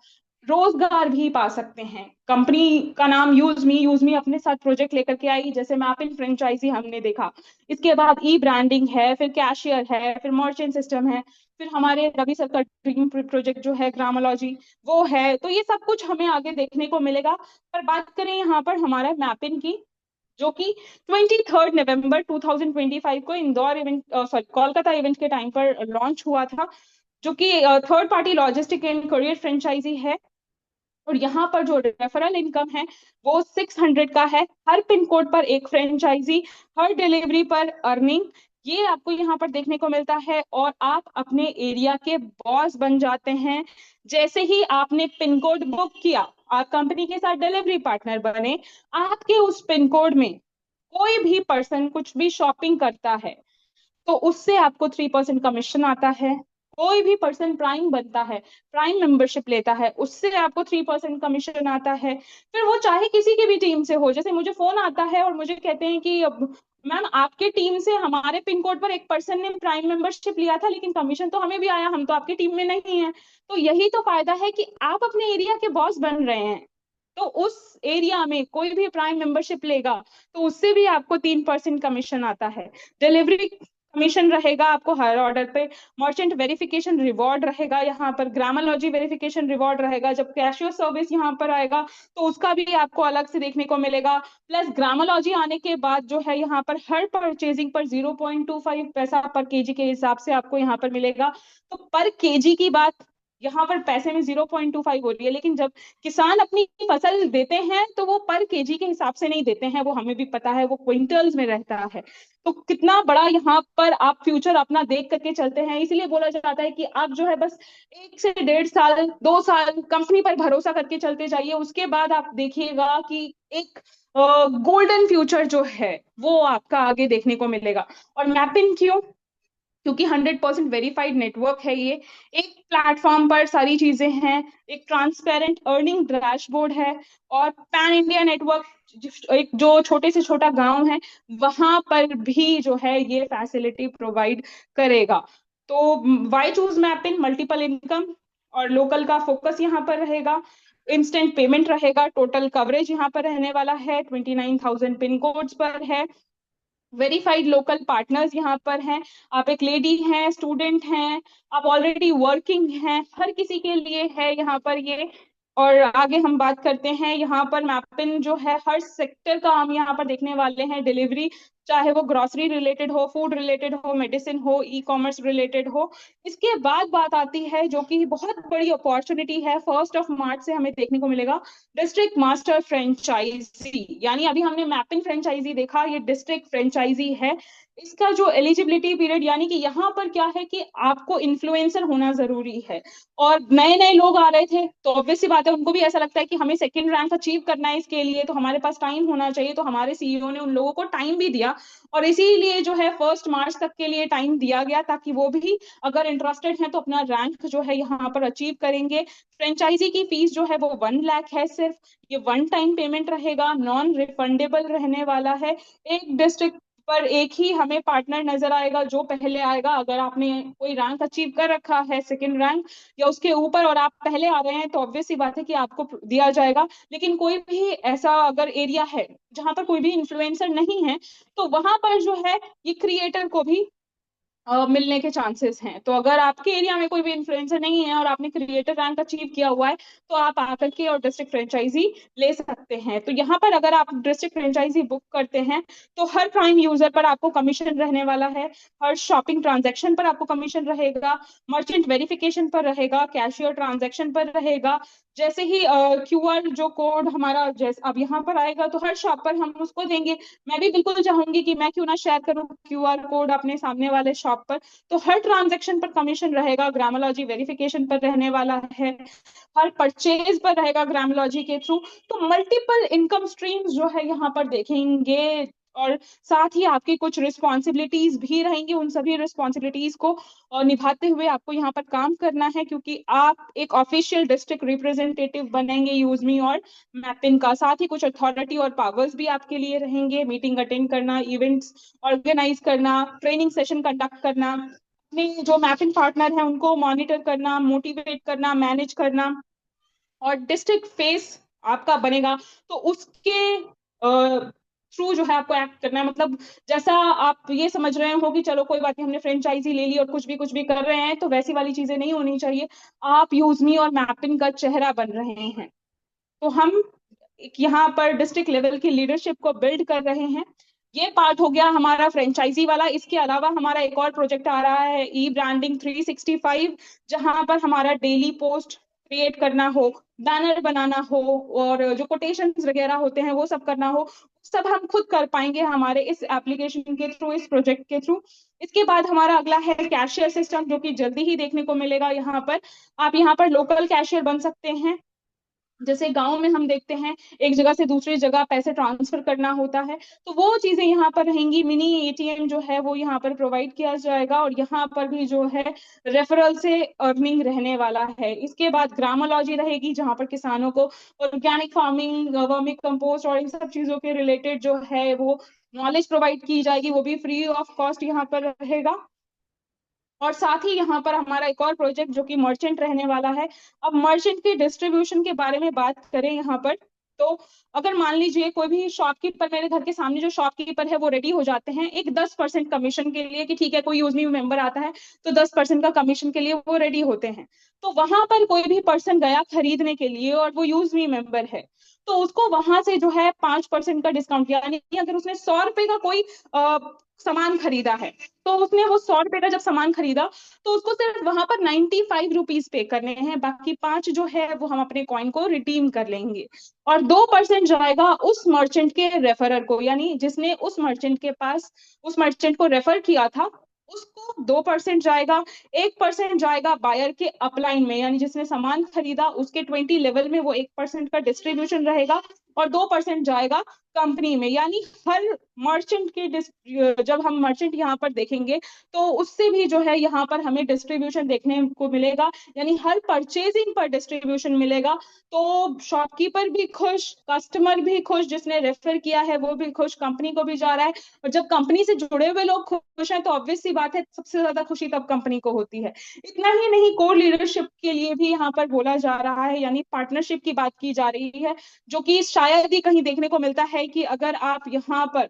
[SPEAKER 5] रोजगार भी पा सकते हैं। कंपनी का नाम यूजमी अपने साथ प्रोजेक्ट लेकर के आई, जैसे मैपिंग फ्रेंचाइजी हमने देखा, इसके बाद ई ब्रांडिंग है, फिर कैशियर है, फिर मर्चेंट सिस्टम है, फिर हमारे रवि सर का ड्रीम प्रोजेक्ट जो है ग्रामोलॉजी वो है। तो ये सब कुछ हमें आगे देखने को मिलेगा। पर बात करें यहाँ पर हमारा मैपिंग की, जो कि 23 नवंबर 2025 को Indore event sorry Kolkata event के टाइम पर लॉन्च हुआ था, जो कि third party logistic and courier franchise है। और यहाँ पर जो रेफरल इनकम है वो 600 का है, हर पिन कोड पर एक फ्रेंचाइजी, हर डिलीवरी पर अर्निंग, ये आपको यहाँ पर देखने को मिलता है। और आप अपने एरिया के बॉस बन जाते हैं जैसे ही आपने पिन कोड बुक किया, आप कंपनी के साथ डिलीवरी पार्टनर बने, आपके उस पिन कोड में कोई भी पर्सन कुछ भी शॉपिंग करता है तो उससे आपको 3% कमीशन आता है। कोई भी पर्सन प्राइम बनता है, प्राइम मेंबरशिप लेता है, उससे आपको 3% कमीशन आता है। फिर वो चाहे किसी की भी टीम से हो, जैसे मुझे फोन आता है और मुझे कहते हैं कि मैम आपके टीम से हमारे पिन कोड पर एक पर्सन ने प्राइम मेंबरशिप लिया था लेकिन कमीशन तो हमें भी आया, हम तो आपकी टीम में नहीं है। तो यही तो फायदा है कि आप अपने एरिया के बॉस बन रहे हैं। तो उस एरिया में कोई भी प्राइम मेंबरशिप लेगा तो उससे भी आपको 3% कमीशन आता है। डिलीवरी कमीशन रहेगा आपको हर ऑर्डर पे, मर्चेंट वेरिफिकेशन रिवॉर्ड रहेगा, यहाँ पर ग्रामोलॉजी वेरिफिकेशन रिवॉर्ड रहेगा। जब कैशियर सर्विस यहाँ पर आएगा तो उसका भी आपको अलग से देखने को मिलेगा। प्लस ग्रामोलॉजी आने के बाद जो है यहाँ पर हर परचेजिंग पर 0.25 पैसा पर केजी के हिसाब से आपको यहाँ पर मिलेगा। तो पर केजी की बात यहाँ पर पैसे में 0.25 हो रही है, लेकिन जब किसान अपनी फसल देते हैं तो वो पर केजी के हिसाब से नहीं देते हैं, वो हमें भी पता है, वो क्विंटल्स में रहता है। तो कितना बड़ा यहाँ पर आप फ्यूचर अपना देख करके चलते हैं। इसलिए बोला जाता है कि आप जो है बस 1 से 1.5 साल 2 साल कंपनी पर भरोसा करके चलते जाइए, उसके बाद आप देखिएगा कि एक गोल्डन फ्यूचर जो है वो आपका आगे देखने को मिलेगा। और मैपिन क्यों? क्योंकि 100% वेरीफाइड नेटवर्क है ये। एक प्लेटफॉर्म पर सारी चीजें हैं, एक ट्रांसपेरेंट अर्निंग डैशबोर्ड है, और पैन इंडिया नेटवर्क, एक जो छोटे से छोटा गांव है वहां पर भी जो है ये फैसिलिटी प्रोवाइड करेगा। तो why choose mapping? Multiple income और लोकल का फोकस यहाँ पर रहेगा, इंस्टेंट पेमेंट रहेगा, टोटल कवरेज यहाँ पर रहने वाला है, 29,000 पिन कोड्स पर है, वेरीफाइड लोकल पार्टनर्स यहाँ पर हैं, आप एक लेडी हैं, स्टूडेंट हैं, आप ऑलरेडी वर्किंग हैं, हर किसी के लिए है यहाँ पर ये। और आगे हम बात करते हैं, यहाँ पर मैपिन जो है हर सेक्टर का हम यहाँ पर देखने वाले हैं, डिलीवरी, चाहे वो ग्रोसरी रिलेटेड हो, फूड रिलेटेड हो, मेडिसिन हो, ई कॉमर्स रिलेटेड हो। इसके बाद बात आती है जो कि बहुत बड़ी अपॉर्चुनिटी है, 1 से हमें देखने को मिलेगा डिस्ट्रिक्ट मास्टर फ्रेंचाइजी। यानी अभी हमने मैपिंग फ्रेंचाइजी देखा, ये डिस्ट्रिक्ट फ्रेंचाइजी है। इसका जो एलिजिबिलिटी पीरियड, यानी कि यहाँ पर क्या है कि आपको इन्फ्लुएंसर होना जरूरी है, और नए नए लोग आ रहे थे तो ऑब्वियस सी बात है उनको भी ऐसा लगता है कि हमें सेकंड रैंक अचीव करना है, इसके लिए तो हमारे पास टाइम होना चाहिए। तो हमारे सीईओ ने उन लोगों को टाइम भी दिया, और इसीलिए जो है 1 मार्च तक के लिए टाइम दिया गया, ताकि वो भी अगर इंटरेस्टेड हैं तो अपना रैंक जो है यहाँ पर अचीव करेंगे। फ्रेंचाइजी की फीस जो है वो 1 लाख है सिर्फ, ये वन टाइम पेमेंट रहेगा, नॉन रिफंडेबल रहने वाला है। एक डिस्ट्रिक्ट पर एक ही हमें पार्टनर नजर आएगा, जो पहले आएगा। अगर आपने कोई रैंक अचीव कर रखा है, सेकंड रैंक या उसके ऊपर, और आप पहले आ रहे हैं, तो ऑब्वियस सी बात है कि आपको दिया जाएगा। लेकिन कोई भी ऐसा अगर एरिया है जहां पर कोई भी इन्फ्लुएंसर नहीं है, तो वहां पर जो है ये क्रिएटर को भी मिलने के चांसेस हैं। तो अगर आपके एरिया में कोई भी इन्फ्लुएंसर नहीं है और आपने क्रिएटर रैंक अचीव किया हुआ है, तो आप आकर के और डिस्ट्रिक्ट फ्रेंचाइजी ले सकते हैं। तो यहाँ पर अगर आप डिस्ट्रिक्ट फ्रेंचाइजी बुक करते हैं तो हर प्राइम यूजर पर आपको कमीशन रहने वाला है, हर शॉपिंग ट्रांजैक्शन पर आपको कमीशन रहेगा, मर्चेंट वेरिफिकेशन पर रहेगा, कैशियर ट्रांजैक्शन पर रहेगा। जैसे ही क्यूआर जो कोड हमारा जैसे अब यहाँ पर आएगा तो हर शॉप पर हम उसको देंगे। मैं भी बिल्कुल चाहूंगी कि मैं क्यों ना शेयर करूँ क्यूआर कोड अपने सामने वाले शॉप पर। तो हर ट्रांजैक्शन पर कमीशन रहेगा, ग्रामोलॉजी वेरिफिकेशन पर रहने वाला है, हर परचेज पर रहेगा ग्रामोलॉजी के थ्रू। तो मल्टीपल इनकम स्ट्रीम्स जो है यहाँ पर देखेंगे, और साथ ही आपकी कुछ रिस्पॉन्सिबिलिटीज भी रहेंगी। उन सभी रिस्पॉन्सिबिलिटीज को निभाते हुए आपको यहाँ पर काम करना है, क्योंकि आप एक ऑफिशियल डिस्ट्रिक्ट रिप्रेजेंटेटिव बनेंगे यूजमी और मैपिन का। साथ ही कुछ अथॉरिटी और पावर्स भी आपके लिए रहेंगे, मीटिंग अटेंड करना, इवेंट्स ऑर्गेनाइज करना, ट्रेनिंग सेशन कंडक्ट करना, अपने जो मैपिंग पार्टनर है उनको मॉनिटर करना, मोटिवेट करना, मैनेज करना, और डिस्ट्रिक्ट फेस आपका बनेगा। तो उसके थ्रू जो है आपको एक्ट करना है। मतलब जैसा आप ये समझ रहे हो कि चलो कोई बात नहीं, हमने फ्रेंचाइजी ले ली और कुछ भी कर रहे हैं, तो वैसी वाली चीजें नहीं होनी चाहिए। आप यूजमी और मैपिंग का चेहरा बन रहे हैं। तो हम यहाँ पर डिस्ट्रिक्ट लेवल की लीडरशिप को बिल्ड कर रहे हैं। ये पार्ट हो गया हमारा फ्रेंचाइजी वाला। इसके अलावा हमारा एक और प्रोजेक्ट आ रहा है, ई ब्रांडिंग 365, जहां पर हमारा डेली पोस्ट क्रिएट करना हो, बैनर बनाना हो, और जो कोटेशंस वगैरह होते हैं वो सब करना हो, सब हम खुद कर पाएंगे हमारे इस एप्लीकेशन के थ्रू, इस प्रोजेक्ट के थ्रू। इसके बाद हमारा अगला है कैशियर सिस्टम, जो कि जल्दी ही देखने को मिलेगा। यहाँ पर आप यहाँ पर लोकल कैशियर बन सकते हैं। जैसे गांव में हम देखते हैं एक जगह से दूसरी जगह पैसे ट्रांसफर करना होता है, तो वो चीजें यहाँ पर रहेंगी। मिनी एटीएम जो है वो यहाँ पर प्रोवाइड किया जाएगा, और यहाँ पर भी जो है रेफरल से अर्निंग रहने वाला है। इसके बाद ग्रामोलॉजी रहेगी, जहाँ पर किसानों को ऑर्गेनिक फार्मिंग, वर्मी कंपोस्ट और इन सब चीजों के रिलेटेड जो है वो नॉलेज प्रोवाइड की जाएगी, वो भी फ्री ऑफ कॉस्ट यहाँ पर रहेगा। और साथ ही यहाँ पर हमारा एक और प्रोजेक्ट जो कि मर्चेंट रहने वाला है। अब मर्चेंट के डिस्ट्रीब्यूशन के बारे में बात करें यहाँ पर, तो अगर मान लीजिए कोई भी शॉपकीपर, मेरे घर के सामने जो शॉपकीपर है वो रेडी हो जाते हैं एक 10% कमीशन के लिए, कि ठीक है कोई यूजमी मेंबर आता है तो 10% का कमीशन के लिए वो रेडी होते हैं। तो वहां पर कोई भी पर्सन गया खरीदने के लिए और वो यूजमी मेंबर है, तो उसको वहां से जो है 5% का डिस्काउंट, यानी अगर उसने 100 रुपए का कोई सामान खरीदा है, तो उसने वो 100 रुपए का जब सामान खरीदा तो उसको सिर्फ वहां पर 95 रुपीज पे करने हैं, बाकी 5 जो है वो हम अपने कॉइन को रिडीम कर लेंगे। और 2% जाएगा उस मर्चेंट के रेफरर को, यानी जिसने उस मर्चेंट के पास उस मर्चेंट को रेफर किया था, उसको 2% जाएगा। 1% जाएगा बायर के अपलाइन में, यानी जिसने सामान खरीदा उसके 20 लेवल में वो 1% का डिस्ट्रीब्यूशन रहेगा। और 2% जाएगा कंपनी में। यानी हर मर्चेंट के जब हम मर्चेंट यहाँ पर देखेंगे तो उससे भी जो है यहाँ पर हमें डिस्ट्रीब्यूशन देखने को मिलेगा, यानी हर परचेजिंग पर डिस्ट्रीब्यूशन मिलेगा। तो शॉपकीपर भी खुश, कस्टमर भी खुश, जिसने रेफर किया है वो भी खुश, कंपनी को भी जा रहा है। और जब कंपनी से जुड़े हुए लोग खुश हैं तो ऑब्वियस सी बात है सबसे ज्यादा खुशी तब कंपनी को होती है। इतना ही नहीं, कोर लीडरशिप के लिए भी यहाँ पर बोला जा रहा है, यानी पार्टनरशिप की बात की जा रही है, जो कि शायद ही कहीं देखने को मिलता है कि अगर आप यहाँ पर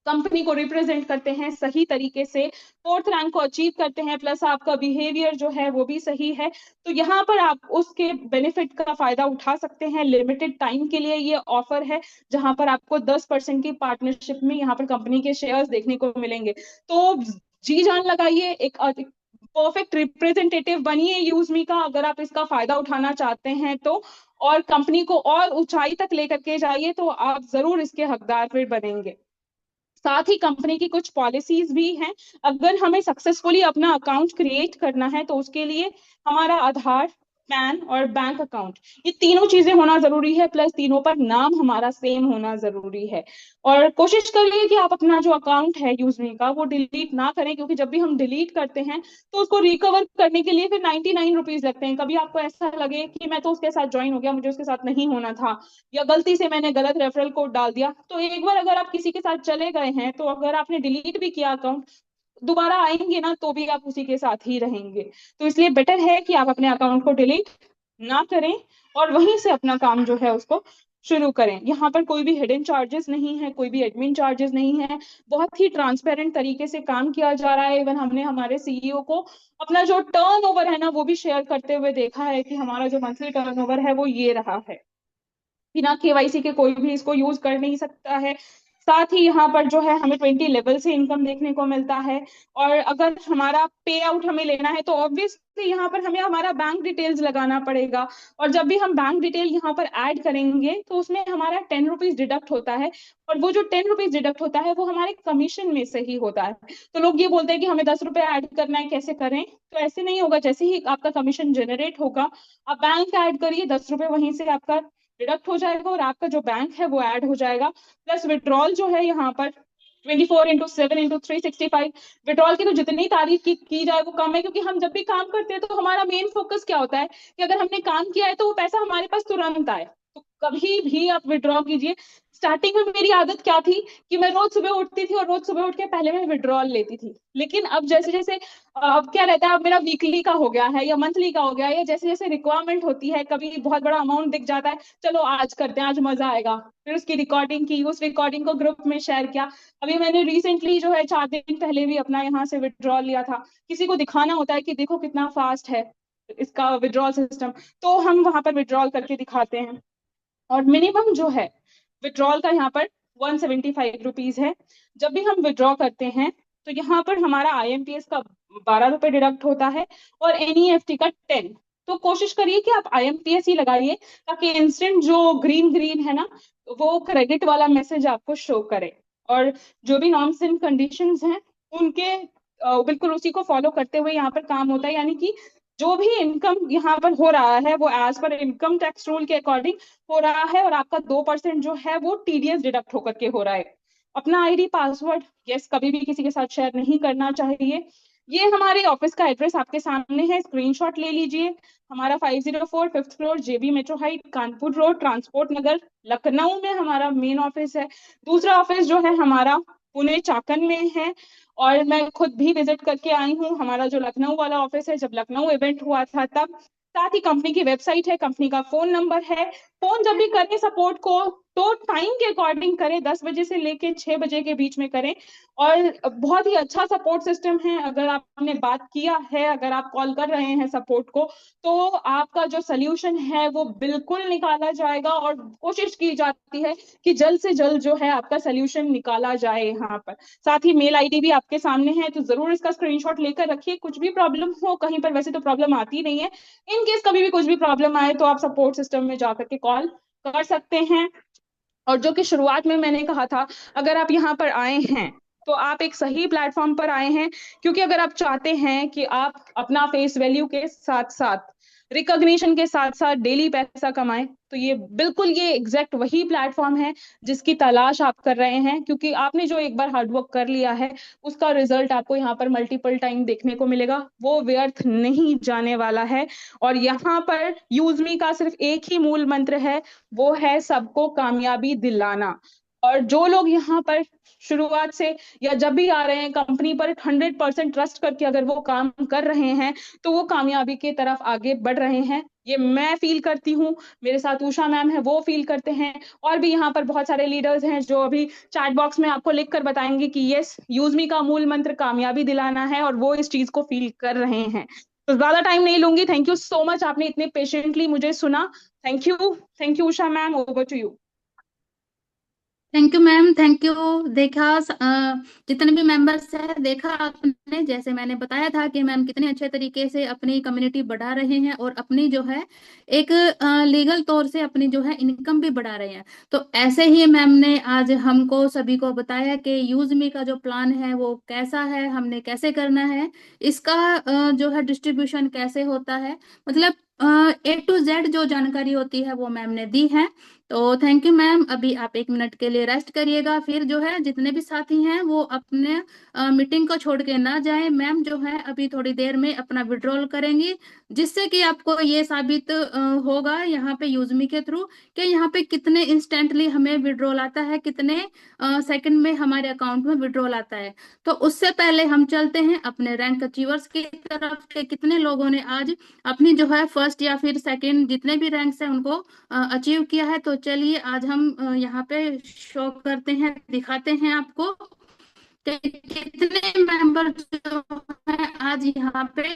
[SPEAKER 5] कंपनी को रिप्रेजेंट करते हैं सही तरीके से, फोर्थ रैंक को अचीव करते हैं, प्लस आपका बिहेवियर जो है वो भी सही है, तो यहाँ पर आप उसके बेनिफिट का फायदा उठा सकते हैं। लिमिटेड टाइम के लिए ये ऑफर है जहां पर आपको 10% की पार्टनरशिप में यहाँ पर कंपनी के शेयर्स देखने को मिलेंगे। तो जी जान लगाइए, एक परफेक्ट रिप्रेजेंटेटिव बनिए यूजमी का, अगर आप इसका फायदा उठाना चाहते हैं तो, और कंपनी को और ऊंचाई तक लेकर के जाइए तो आप जरूर इसके हकदार फिर बनेंगे। साथ ही कंपनी की कुछ पॉलिसीज भी हैं। अगर हमें सक्सेसफुली अपना अकाउंट क्रिएट करना है तो उसके लिए हमारा आधार, पैन और बैंक अकाउंट, ये तीनों चीजें होना जरूरी है, प्लस तीनों पर नाम हमारा सेम होना जरूरी है। और कोशिश करिए कि आप अपना जो अकाउंट है यूजमी का वो डिलीट ना करें, क्योंकि जब भी हम डिलीट करते हैं तो उसको रिकवर करने के लिए फिर 99 रुपीज लगते हैं। कभी आपको ऐसा लगे कि मैं तो उसके साथ ज्वाइन हो गया, मुझे उसके साथ नहीं होना था, या गलती से मैंने गलत रेफरल कोड डाल दिया, तो एक बार अगर आप किसी के साथ चले गए हैं तो अगर आपने डिलीट भी किया अकाउंट, दोबारा आएंगे ना तो भी आप उसी के साथ ही रहेंगे। तो इसलिए बेटर है कि आप अपने अकाउंट को डिलीट ना करें और वहीं से अपना काम जो है उसको शुरू करें। यहाँ पर कोई भी हिडन चार्जेस नहीं है, कोई भी एडमिन चार्जेस नहीं है, बहुत ही ट्रांसपेरेंट तरीके से काम किया जा रहा है। इवन हमने हमारे सीईओ को अपना जो टर्नओवर है ना वो भी शेयर करते हुए देखा है कि हमारा जो मंथली टर्नओवर है वो ये रहा है। बिना केवाईसी के कोई भी इसको यूज कर नहीं सकता है। साथ ही यहाँ पर जो है हमें 20 लेवल से इनकम देखने को मिलता है। और अगर हमारा पे आउट हमें लेना है तो ऑब्वियसली यहाँ पर हमें हमारा बैंक डिटेल्स लगाना पड़ेगा, और जब भी हम बैंक डिटेल यहाँ पर ऐड करेंगे तो उसमें हमारा 10 रुपीज डिडक्ट होता है, और वो जो 10 रुपीज डिडक्ट होता है वो हमारे कमीशन में से ही होता है। तो लोग ये बोलते हैं कि हमें 10 रुपए ऐड करना है, कैसे करें? तो ऐसे नहीं होगा, जैसे ही आपका कमीशन जनरेट होगा आप बैंक ऐड करिए, 10 रुपए वहीं से आपका डिडक्ट हो जाएगा और आपका जो बैंक है वो ऐड हो जाएगा। प्लस विड्रॉल जो है यहाँ पर 24x7x365, विड्रॉल की तो जितनी तारीफ की जाए वो कम है, क्योंकि हम जब भी काम करते हैं तो हमारा मेन फोकस क्या होता है कि अगर हमने काम किया है तो वो पैसा हमारे पास तुरंत आए। तो कभी भी आप विड्रॉ कीजिए। स्टार्टिंग में मेरी आदत क्या थी कि मैं रोज सुबह उठती थी और रोज सुबह उठ के पहले मैं विड्रॉल लेती थी, लेकिन अब जैसे जैसे अब क्या रहता है, अब मेरा वीकली का हो गया है या मंथली का हो गया है, या जैसे जैसे रिक्वायरमेंट होती है, कभी बहुत बड़ा अमाउंट दिख जाता है, चलो आज करते हैं, आज मजा आएगा, फिर उसकी रिकॉर्डिंग की, उस रिकॉर्डिंग को ग्रुप में शेयर किया। अभी मैंने रिसेंटली जो है 4 दिन पहले भी अपना यहाँ से विड्रॉल लिया था। किसी को दिखाना होता है कि देखो कितना फास्ट है इसका विड्रॉल सिस्टम, तो हम वहां पर विड्रॉल करके दिखाते हैं। और मिनिमम जो है विड्रॉल का यहाँ पर 175 रुपीज है। जब भी हम विड्रॉ करते हैं तो यहाँ पर हमारा आईएमपीएस का 12 रुपए डिडक्ट होता है और एनईएफटी का 10। तो कोशिश करिए कि आप आईएमपीएस ही लगाइए, ताकि इंस्टेंट जो ग्रीन ग्रीन है ना वो क्रेडिट वाला मैसेज आपको शो करे। और जो भी नॉर्म्स एंड कंडीशंस हैं उनके बिल्कुल उसी को फॉलो करते हुए यहाँ पर काम होता है, यानी कि जो भी इनकम यहाँ पर हो रहा है वो एज पर इनकम टैक्स रूल के अकॉर्डिंग हो रहा है, और आपका 2% जो है वो टीडीएस डिडक्ट होकर के हो रहा है। अपना आईडी पासवर्ड यस कभी भी किसी के साथ शेयर नहीं करना चाहिए। ये हमारे ऑफिस का एड्रेस आपके सामने है, स्क्रीनशॉट ले लीजिए। हमारा 504 5th floor JB metro height Kanpur road transport Nagar Lucknow में हमारा मेन ऑफिस है। दूसरा ऑफिस जो है हमारा पुणे चाकन में है, और मैं खुद भी विजिट करके आई हूँ हमारा जो लखनऊ वाला ऑफिस है, जब लखनऊ इवेंट हुआ था तब। साथ ही कंपनी की वेबसाइट है, कंपनी का फोन नंबर है। फोन जब भी करें सपोर्ट को तो टाइम के अकॉर्डिंग करें, 10 बजे से लेके 6 बजे के बीच में करें। और बहुत ही अच्छा सपोर्ट सिस्टम है, अगर आपने बात किया है, अगर आप कॉल कर रहे हैं सपोर्ट को, तो आपका जो सोल्यूशन है वो बिल्कुल निकाला जाएगा, और कोशिश की जाती है कि जल्द से जल्द जो है आपका सोल्यूशन निकाला जाए यहाँ पर। साथ ही मेल आईडी भी आपके सामने है, तो जरूर इसका स्क्रीनशॉट लेकर रखिए। कुछ भी प्रॉब्लम हो कहीं पर, वैसे तो प्रॉब्लम आती नहीं है, इन केस कभी भी कुछ भी प्रॉब्लम आए तो आप सपोर्ट सिस्टम में जाकर के कॉल कर सकते हैं। और जो कि शुरुआत में मैंने कहा था, अगर आप यहाँ पर आए हैं तो आप एक सही प्लेटफॉर्म पर आए हैं, क्योंकि अगर आप चाहते हैं कि आप अपना फेस वैल्यू के साथ साथ रिकॉग्निशन के साथ साथ डेली पैसा कमाएं। तो ये बिल्कुल ये एग्जैक्ट वही प्लेटफॉर्म है जिसकी तलाश आप कर रहे हैं, क्योंकि आपने जो एक बार हार्डवर्क कर लिया है उसका रिजल्ट आपको यहाँ पर मल्टीपल टाइम देखने को मिलेगा, वो व्यर्थ नहीं जाने वाला है। और यहाँ पर यूजमी का सिर्फ एक ही मूल मंत्र है, वो है सबको कामयाबी दिलाना। और जो लोग यहाँ पर शुरुआत से या जब भी आ रहे हैं कंपनी पर 100% ट्रस्ट करके अगर वो काम कर रहे हैं, तो वो कामयाबी की तरफ आगे बढ़ रहे हैं। ये मैं फील करती हूँ, मेरे साथ उषा मैम है वो फील करते हैं, और भी यहाँ पर बहुत सारे लीडर्स हैं जो अभी चैट बॉक्स में आपको लिख कर बताएंगे कि यस, यूजमी का मूल मंत्र कामयाबी दिलाना है, और वो इस चीज को फील कर रहे हैं। तो ज्यादा टाइम नहीं लूंगी। थैंक यू सो मच, आपने इतने पेशेंटली मुझे सुना। Thank you Usha ma'am, over to you.
[SPEAKER 1] Thank you ma'am, thank you. देखा जितने भी मेंबर्स हैं, देखा आपने, जैसे मैंने बताया था कि मैम कितने अच्छे तरीके से अपनी कम्युनिटी बढ़ा रहे हैं और अपनी जो है एक लीगल तौर से अपनी जो है इनकम भी बढ़ा रहे हैं। तो ऐसे ही मैम ने आज हमको सभी को बताया कि यूज मी का जो प्लान है वो कैसा है, हमने कैसे करना है, इसका जो है डिस्ट्रीब्यूशन कैसे होता है, मतलब A to Z जो जानकारी होती है वो मैम ने दी है। तो थैंक यू मैम। अभी आप 1 मिनट के लिए रेस्ट करिएगा, फिर जो है जितने भी साथी हैं वो अपने मीटिंग को छोड़ के ना जाएं। मैम जो है अभी थोड़ी देर में अपना विड्रॉल करेंगी, जिससे कि आपको ये साबित होगा यहाँ पे यूजमी के थ्रू कि यहाँ पे कितने इंस्टेंटली हमें विड्रॉल आता है, कितने सेकंड में हमारे अकाउंट में विड्रॉल आता है। तो उससे पहले हम चलते हैं अपने रैंक अचीवर्स की तरफ के कितने लोगों ने आज अपनी जो है फर्स्ट या फिर सेकंड जितने भी रैंक्स हैं उनको अचीव किया है। तो चलिए आज हम यहाँ पे शो करते हैं, दिखाते हैं आपको कि कितने मेंबर जो हैं आज यहाँ पे